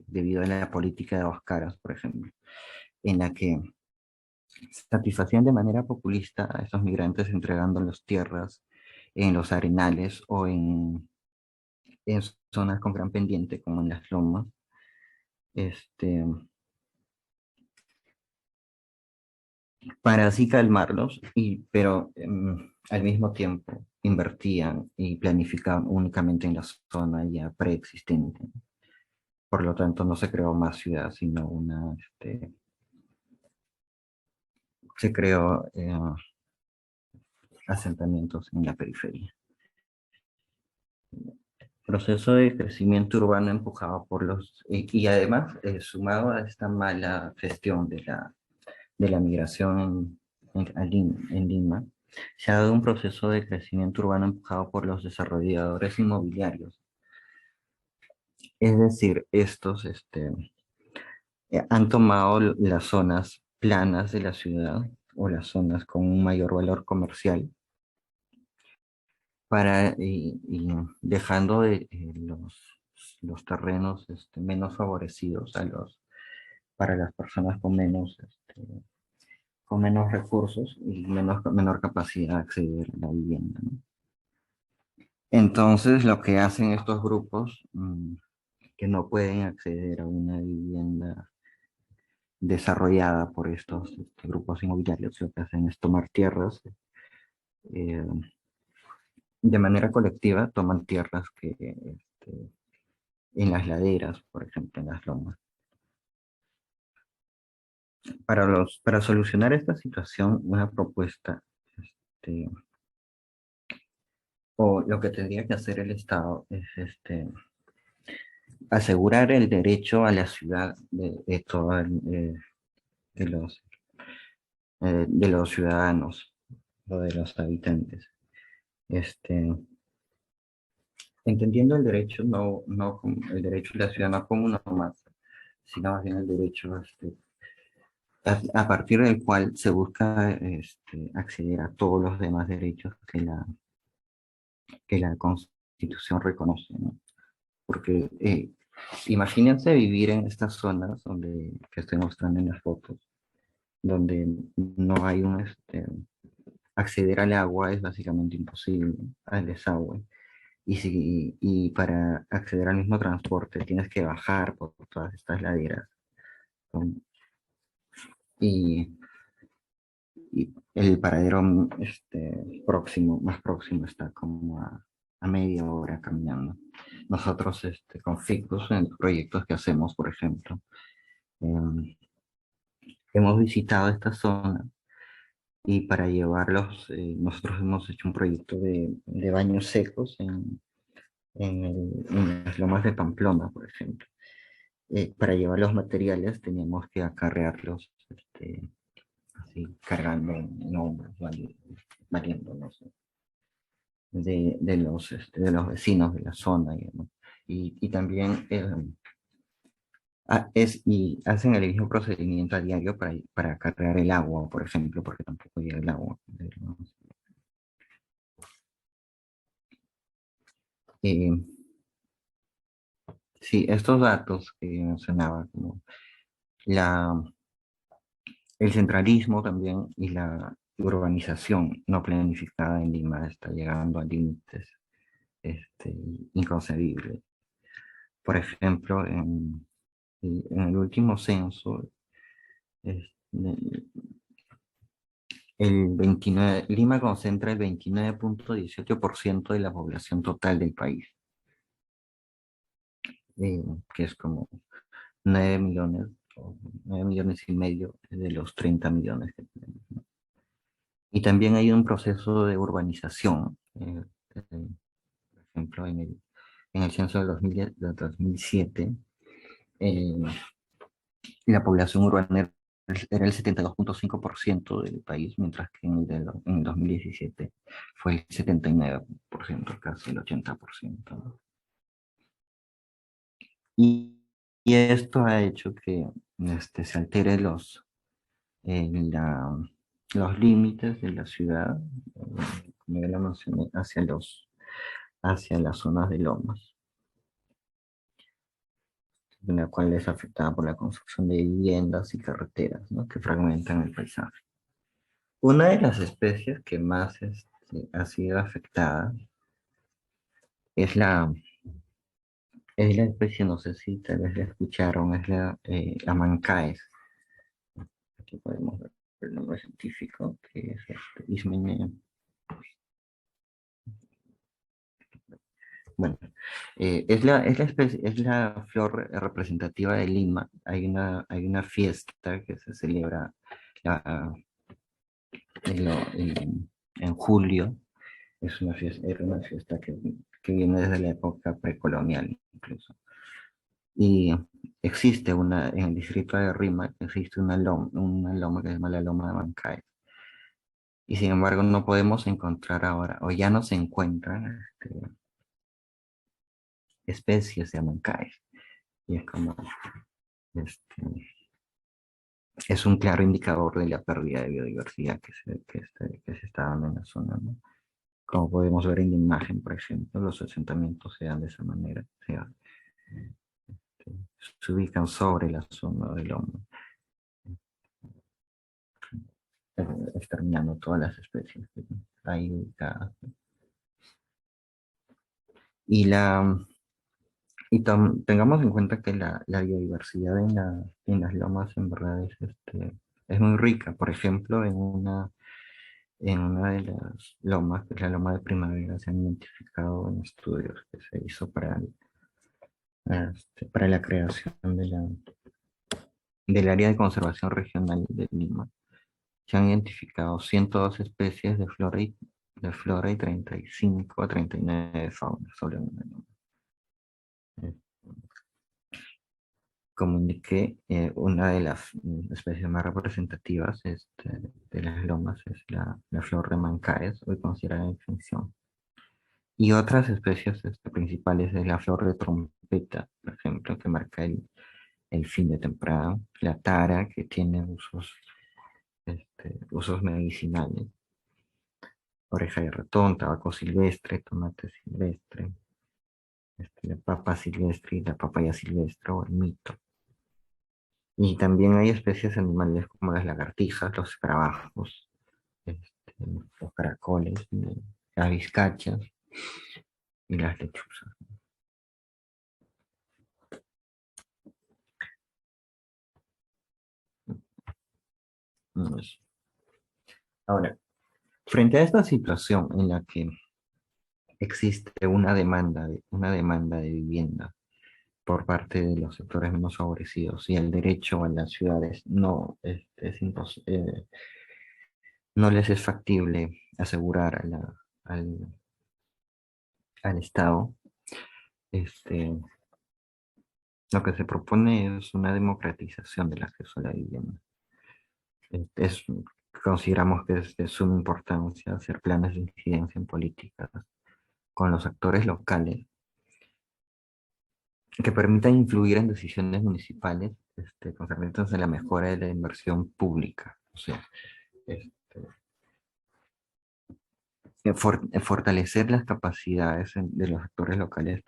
debido a la política de dos caras, por ejemplo, en la que satisfacían de manera populista a estos migrantes entregándoles tierras en los arenales o en zonas con gran pendiente, como en las lomas, este, para así calmarlos, pero al mismo tiempo invertían y planificaban únicamente en la zona ya preexistente. Por lo tanto, no se creó más ciudad, sino se creó asentamientos en la periferia. Proceso de crecimiento urbano empujado por y además sumado a esta mala gestión de la migración en Lima, se ha dado un proceso de crecimiento urbano empujado por los desarrolladores inmobiliarios. Es decir, estos han tomado las zonas planas de la ciudad o las zonas con un mayor valor comercial y dejando los terrenos menos favorecidos para las personas con menos recursos y menor capacidad de acceder a la vivienda, ¿no? Entonces, lo que hacen estos grupos que no pueden acceder a una vivienda desarrollada por estos grupos inmobiliarios, lo que hacen es tomar tierras eh, de manera colectiva, toman tierras en las laderas, por ejemplo, en las lomas. Para solucionar esta situación, una propuesta, este, o lo que tendría que hacer el Estado es asegurar el derecho a la ciudad de los, de los ciudadanos o de los habitantes. Este, entendiendo el derecho, no como el derecho de la ciudad, no como uno más, sino más bien el derecho a partir del cual se busca acceder a todos los demás derechos que la Constitución reconoce, ¿no? Porque imagínense vivir en estas zonas que estoy mostrando en las fotos, donde no hay acceder al agua es básicamente imposible, al desagüe. Y para acceder al mismo transporte tienes que bajar por todas estas laderas. ¿No? Y, y el paradero más próximo está como a media hora caminando. Nosotros con Ficus, en proyectos que hacemos, por ejemplo, hemos visitado esta zona y para llevarlos, nosotros hemos hecho un proyecto de baños secos en las lomas de Pamplona, por ejemplo. Para llevar los materiales teníamos que acarrearlos así, cargando en hombros, valiéndonos de los vecinos de la zona. Y también y hacen el mismo procedimiento a diario para cargar el agua, por ejemplo, porque tampoco llega el agua. Eh, sí, estos datos que mencionaba, como la, el centralismo también y la urbanización no planificada en Lima está llegando a límites este, inconcebibles. Por ejemplo, en el último censo, este, Lima concentra el 29,18% de la población total del país, que es como 9 millones, o 9 millones y medio de los 30 millones que tenemos, ¿no? Y también hay un proceso de urbanización, por ejemplo, en el censo de 2007, eh, la población urbana era el 72,5% del país, mientras que en el 2017 fue el 79%, casi el 80%, ¿no? Y, y esto ha hecho que se altere los límites de la ciudad, como ya lo mencioné, hacia las zonas de lomas, la cual es afectada por la construcción de viviendas y carreteras, ¿no?, que fragmentan el paisaje. Una de las especies que más ha sido afectada es la especie, no sé si tal vez la escucharon, es la mancaes. Aquí podemos ver el nombre científico, que es Ismene. Bueno, es la especie, es la flor representativa de Lima. Hay una fiesta que se celebra ah, en julio. Era una fiesta que viene desde la época precolonial incluso. Y en el distrito de Rima, existe una loma que se llama la Loma de Mancay. Y sin embargo no podemos encontrar ahora, o ya no se encuentran especies de Mancay. Y este, es un claro indicador de la pérdida de biodiversidad que se está dando en la zona, ¿no? Como podemos ver en la imagen, por ejemplo, los asentamientos se dan de esa manera. Se, se ubican sobre la zona del lomo, exterminando todas las especies que hay ubicadas. Y, tengamos en cuenta que la biodiversidad en las lomas en verdad es muy rica. Por ejemplo, en una de las lomas, que es la loma de Primavera, se han identificado en estudios que se hizo para la creación del área de conservación regional de Lima. Se han identificado 102 especies de flora y 35 a 39 de fauna sobre una loma. Como indiqué, una de las especies más representativas de las lomas es la flor de Mancaes, hoy considerada en extinción. Y otras especies principales es la flor de trompeta, por ejemplo, que marca el fin de temporada, la tara, que tiene usos medicinales, oreja de ratón, tabaco silvestre, tomate silvestre, la papa silvestre y la papaya silvestre o el mito. Y también hay especies animales como las lagartijas, los escarabajos, los caracoles, las vizcachas y las lechuzas. Eso. Ahora, frente a esta situación en la que existe una demanda de vivienda por parte de los sectores menos favorecidos y el derecho a las ciudades no les es factible asegurar al Estado, este, lo que se propone es una democratización del acceso a la vivienda. Es, Consideramos que es de suma importancia hacer planes de incidencia en políticas con los actores locales que permitan influir en decisiones municipales concernientes a la mejora de la inversión pública. O sea, este, fortalecer las capacidades de los actores locales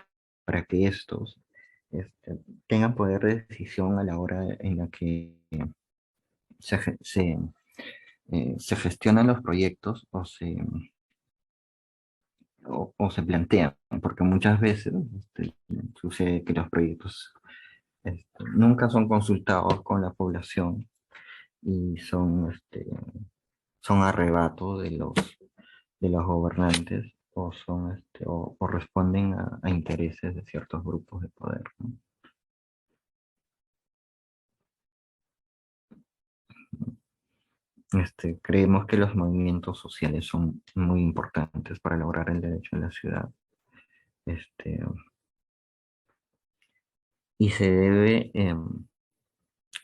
para que estos tengan poder de decisión a la hora en la que se, ge- se, se gestionan los proyectos o se plantean, porque muchas veces sucede que los proyectos nunca son consultados con la población y son arrebatos de los gobernantes o responden a intereses de ciertos grupos de poder, ¿no? Creemos que los movimientos sociales son muy importantes para lograr el derecho a la ciudad. Este, y se debe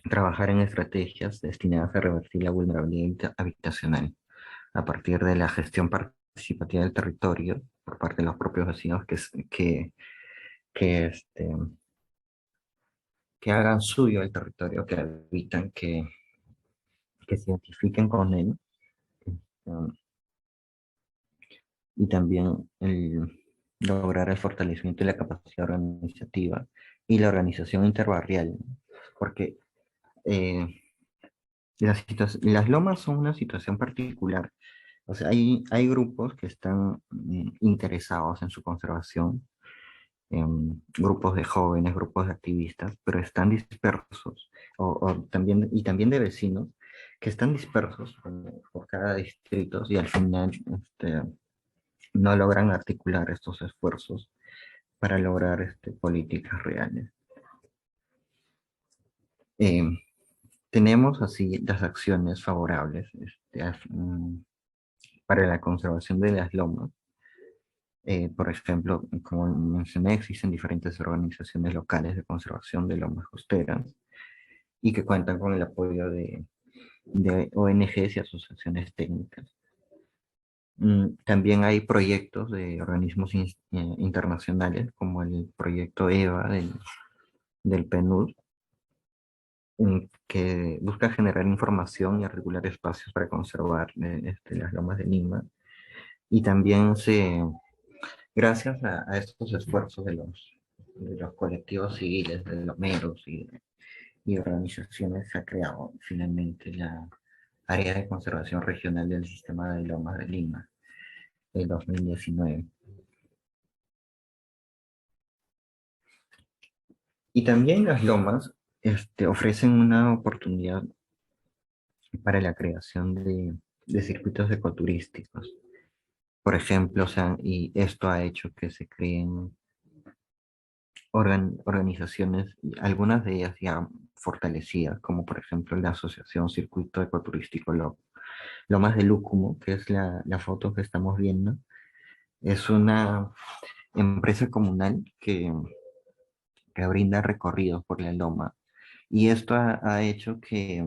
trabajar en estrategias destinadas a revertir la vulnerabilidad habitacional a partir de la gestión participativa del territorio por parte de los propios vecinos que que hagan suyo el territorio que habitan, que se identifiquen con él, um, y también lograr el fortalecimiento de la capacidad organizativa y la organización interbarrial, porque eh, las lomas son una situación particular. O sea, hay grupos que están interesados en su conservación, grupos de jóvenes, grupos de activistas, pero están dispersos, y también de vecinos que están dispersos por cada distrito y al final no logran articular estos esfuerzos para lograr políticas reales. Em, Tenemos así las acciones favorables para la conservación de las lomas. Por ejemplo, como mencioné, existen diferentes organizaciones locales de conservación de lomas costeras y que cuentan con el apoyo de ONGs y asociaciones técnicas. También hay proyectos de organismos internacionales, como el proyecto EVA del PNUD, que busca generar información y articular espacios para conservar las lomas de Lima. Y también gracias a estos esfuerzos de los colectivos civiles, de los meros y organizaciones, se ha creado finalmente la Área de Conservación Regional del Sistema de Lomas de Lima, en 2019. Y también las lomas ofrecen una oportunidad para la creación de circuitos ecoturísticos. Por ejemplo, o sea, y esto ha hecho que se creen organizaciones, algunas de ellas ya fortalecidas, como por ejemplo la Asociación Circuito Ecoturístico Lomas de Lúcumo, que es la foto que estamos viendo. Es una empresa comunal que brinda recorridos por la loma. Y esto ha hecho que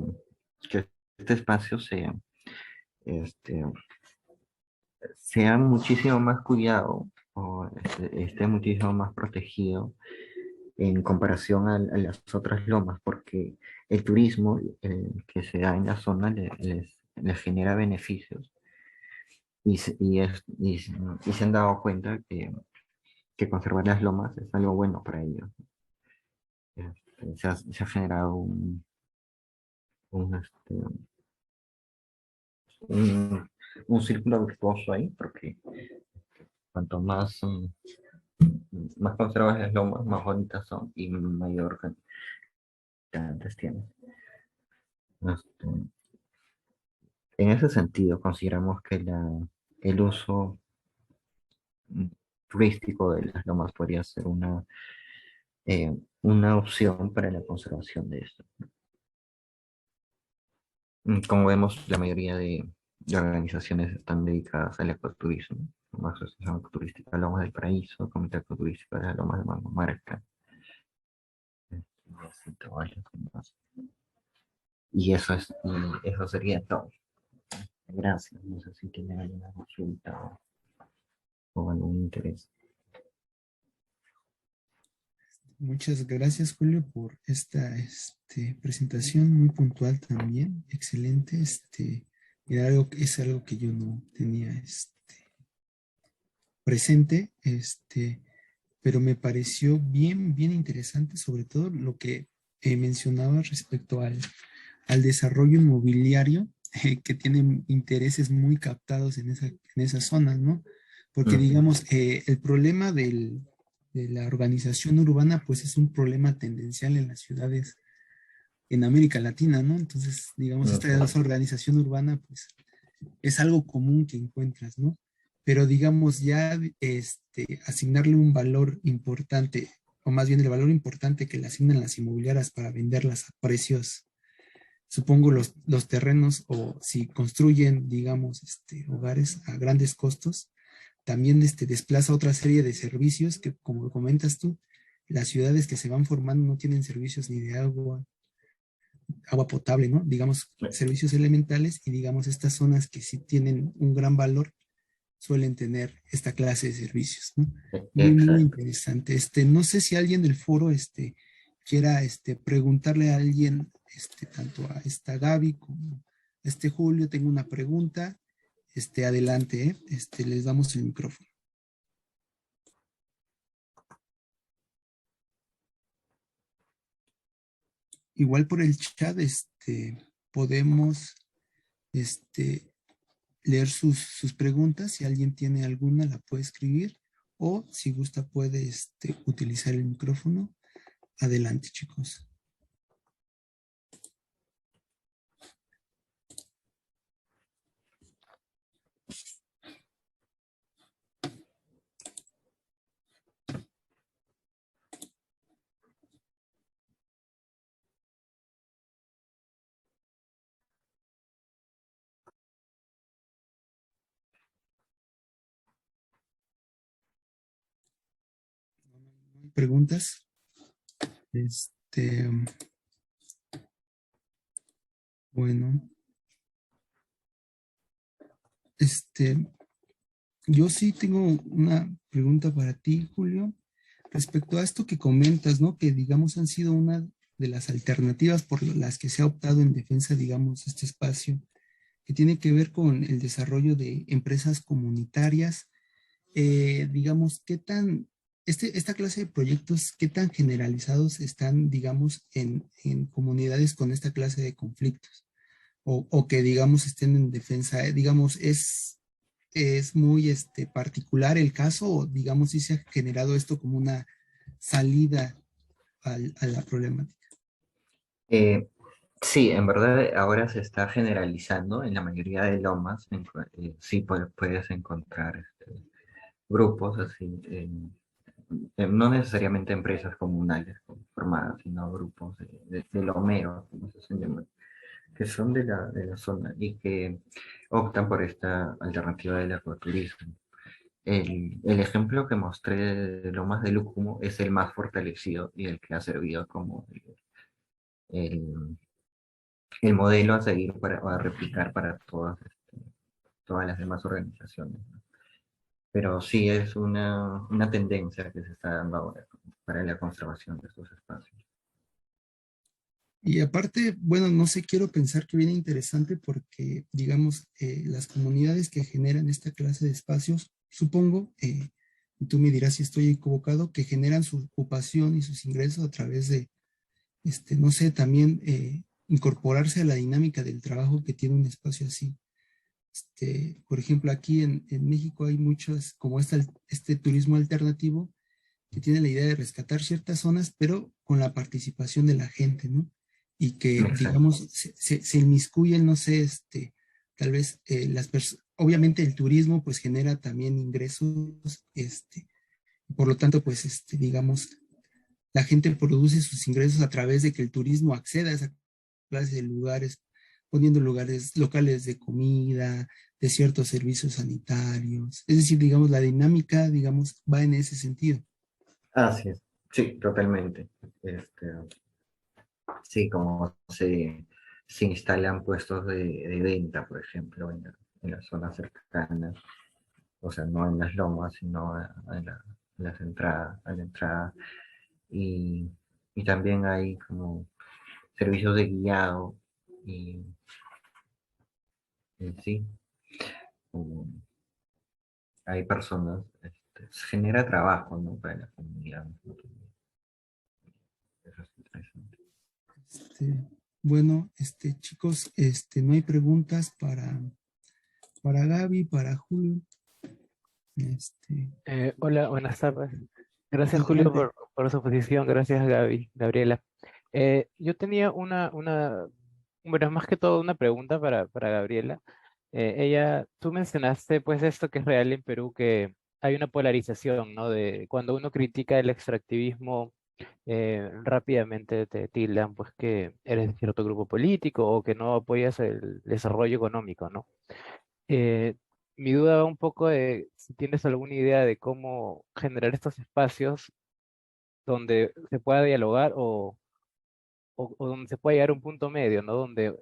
este espacio este, sea muchísimo más cuidado o esté muchísimo más protegido en comparación a las otras lomas, porque el turismo que se da en la zona les genera beneficios y se han dado cuenta que conservar las lomas es algo bueno para ellos. Se ha generado un, este, un círculo virtuoso ahí, porque cuanto más conservas las lomas, más bonitas son y mayor cantidad tienen. Este, en ese sentido, consideramos que el uso turístico de las lomas podría ser una opción para la conservación de esto. Como vemos, la mayoría de organizaciones están dedicadas al ecoturismo, como Asociación Ecoturística de Lomas del Paraíso, Comité Ecoturístico de las Lomas de Mangomarca, varios más. Y eso sería todo. Gracias. No sé si tienen alguna consulta o algún interés. Muchas gracias, Julio, por esta presentación muy puntual también. Excelente. Es algo que yo no tenía presente, pero me pareció bien, bien interesante, sobre todo lo que mencionaba respecto al desarrollo inmobiliario, que tienen intereses muy captados en esa zona, ¿no? Porque, digamos, el problema de la organización urbana, pues es un problema tendencial en las ciudades en América Latina, ¿no? Entonces, digamos, esta organización urbana, pues es algo común que encuentras, ¿no? Pero digamos, ya asignarle un valor importante, o más bien el valor importante que le asignan las inmobiliarias para venderlas a precios, supongo los terrenos, o si construyen, digamos, hogares a grandes costos, también desplaza otra serie de servicios que, como comentas tú, las ciudades que se van formando no tienen servicios ni de agua potable, ¿no? Digamos, servicios elementales, y digamos, estas zonas que sí tienen un gran valor suelen tener esta clase de servicios, ¿no? Muy, muy interesante. No sé si alguien del foro quiera preguntarle a alguien, tanto a esta Gaby como a este Julio, tengo una pregunta, adelante, ¿eh? Les damos el micrófono. Igual por el chat, podemos, leer sus preguntas. Si alguien tiene alguna, la puede escribir, o si gusta puede, utilizar el micrófono. Adelante, chicos. ¿No hay preguntas? Bueno, yo sí tengo una pregunta para ti, Julio, respecto a esto que comentas, ¿no? Que digamos han sido una de las alternativas por las que se ha optado en defensa, digamos, de este espacio, que tiene que ver con el desarrollo de empresas comunitarias. Digamos, ¿qué tan, esta clase de proyectos, qué tan generalizados están, digamos, en comunidades con esta clase de conflictos? O que, digamos, estén en defensa, digamos, es muy particular el caso, o digamos, si se ha generado esto como una salida a la problemática. Eh, sí, en verdad ahora se está generalizando en la mayoría de lomas. Sí puedes encontrar grupos así, no necesariamente empresas comunales formadas, sino grupos de lomeros, como se llama, que son de la zona y que optan por esta alternativa del ecoturismo. El ejemplo que mostré de Lomas de Lúcumo es el más fortalecido y el que ha servido como el, el modelo a seguir o a replicar para todas las demás organizaciones, ¿no? Pero sí es una tendencia que se está dando ahora para la conservación de estos espacios. Y aparte, bueno, no sé, quiero pensar que viene interesante porque, digamos, las comunidades que generan esta clase de espacios, supongo, y tú me dirás si estoy equivocado, que generan su ocupación y sus ingresos a través de, no sé, también incorporarse a la dinámica del trabajo que tiene un espacio así. Por ejemplo, aquí en México hay muchos, como este turismo alternativo, que tiene la idea de rescatar ciertas zonas, pero con la participación de la gente, ¿no? Y que, Exacto. digamos, se inmiscuyen, no sé, tal vez obviamente el turismo pues genera también ingresos, por lo tanto, pues, digamos, la gente produce sus ingresos a través de que el turismo acceda a esa clase de lugares, poniendo lugares locales de comida, de ciertos servicios sanitarios. Es decir, digamos, la dinámica, digamos, va en ese sentido. Así es. Sí, totalmente. Sí, como se instalan puestos de venta, por ejemplo, en las zonas cercanas, o sea, no en las lomas, sino en las entradas, a la entrada. Y, y también hay como servicios de guiado y, sí, um, hay personas, se genera trabajo, ¿no? Para la comunidad. Eso es interesante. Bueno, chicos, no hay preguntas para Gaby, para Julio. Hola, buenas tardes. Gracias, Julio, Adelante. por su posición. Gracias, Gaby, Gabriela. Yo tenía bueno, más que todo una pregunta para Gabriela. Tú mencionaste pues esto que es real en Perú, que hay una polarización, ¿no? De cuando uno critica el extractivismo, rápidamente te tildan pues que eres de cierto grupo político o que no apoyas el desarrollo económico, ¿no? Eh, Mi duda va un poco de si tienes alguna idea de cómo generar estos espacios donde se pueda dialogar o donde se pueda llegar a un punto medio, ¿no? Donde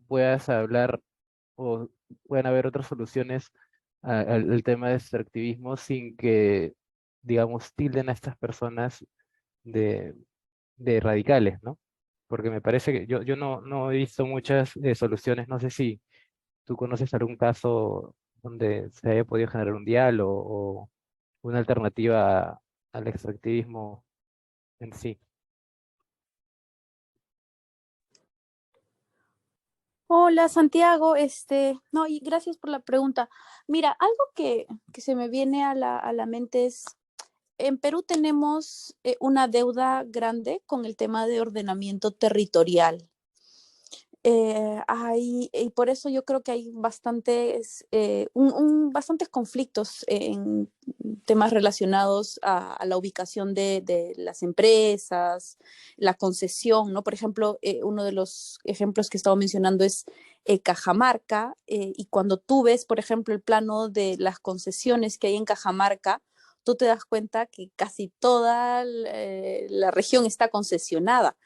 puedas hablar o puedan haber otras soluciones al tema del extractivismo sin que, digamos, tilden a estas personas de radicales, ¿no? Porque me parece que yo no he visto muchas soluciones, no sé si tú conoces algún caso donde se haya podido generar un diálogo o una alternativa al extractivismo en sí. Hola Santiago, no, y gracias por la pregunta. Mira, algo que se me viene a la mente es, en Perú tenemos una deuda grande con el tema de ordenamiento territorial. Y por eso yo creo que hay bastantes conflictos en temas relacionados a la ubicación de las empresas, la concesión, ¿no? Por ejemplo, uno de los ejemplos que estaba mencionando es Cajamarca, y cuando tú ves, por ejemplo, el plano de las concesiones que hay en Cajamarca, tú te das cuenta que casi toda la región está concesionada.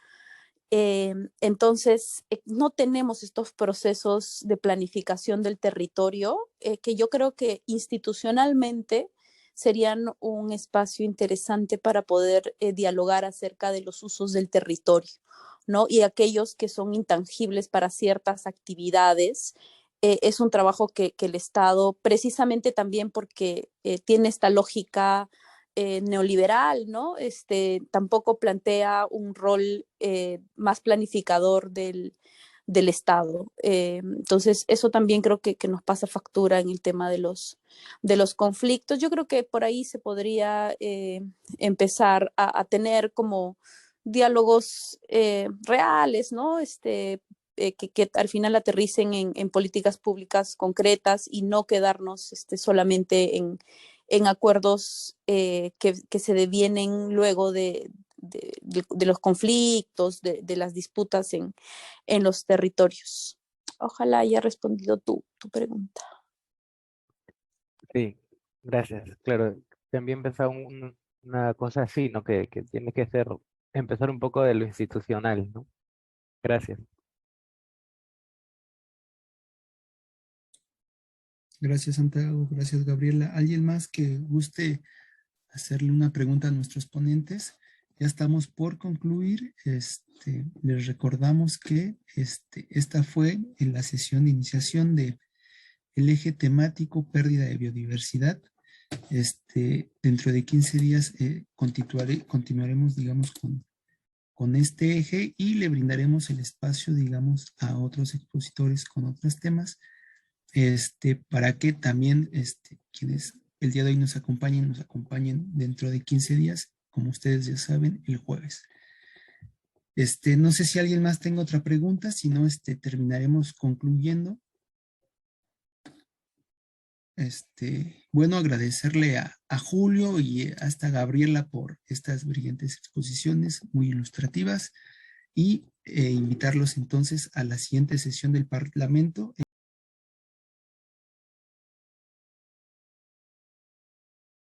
Entonces, no tenemos estos procesos de planificación del territorio, que yo creo que institucionalmente serían un espacio interesante para poder dialogar acerca de los usos del territorio, ¿no? Y aquellos que son intangibles para ciertas actividades. Es un trabajo que el Estado, precisamente también porque tiene esta lógica neoliberal, ¿no? Tampoco plantea un rol más planificador del Estado. Entonces, eso también creo que nos pasa factura en el tema de los conflictos. Yo creo que por ahí se podría empezar a tener como diálogos reales, ¿no? Que al final aterricen en políticas públicas concretas y no quedarnos solamente en acuerdos que se devienen luego de los conflictos, de las disputas en los territorios. Ojalá haya respondido tu pregunta. Sí, gracias. Claro, también pensaba una cosa así, ¿no? Que tiene que ser, empezar un poco de lo institucional, ¿no? Gracias. Gracias, Santiago. Gracias, Gabriela. ¿Alguien más que guste hacerle una pregunta a nuestros ponentes? Ya estamos por concluir. Les recordamos que esta fue en la sesión de iniciación de el eje temático pérdida de biodiversidad. Dentro de 15 días continuaremos, digamos, con este eje y le brindaremos el espacio, digamos, a otros expositores con otros temas, para que también quienes el día de hoy nos acompañen dentro de 15 días, como ustedes ya saben, el jueves. No sé si alguien más tenga otra pregunta, si no, terminaremos concluyendo. Bueno, agradecerle a Julio y hasta Gabriela por estas brillantes exposiciones muy ilustrativas y invitarlos entonces a la siguiente sesión del Parlamento.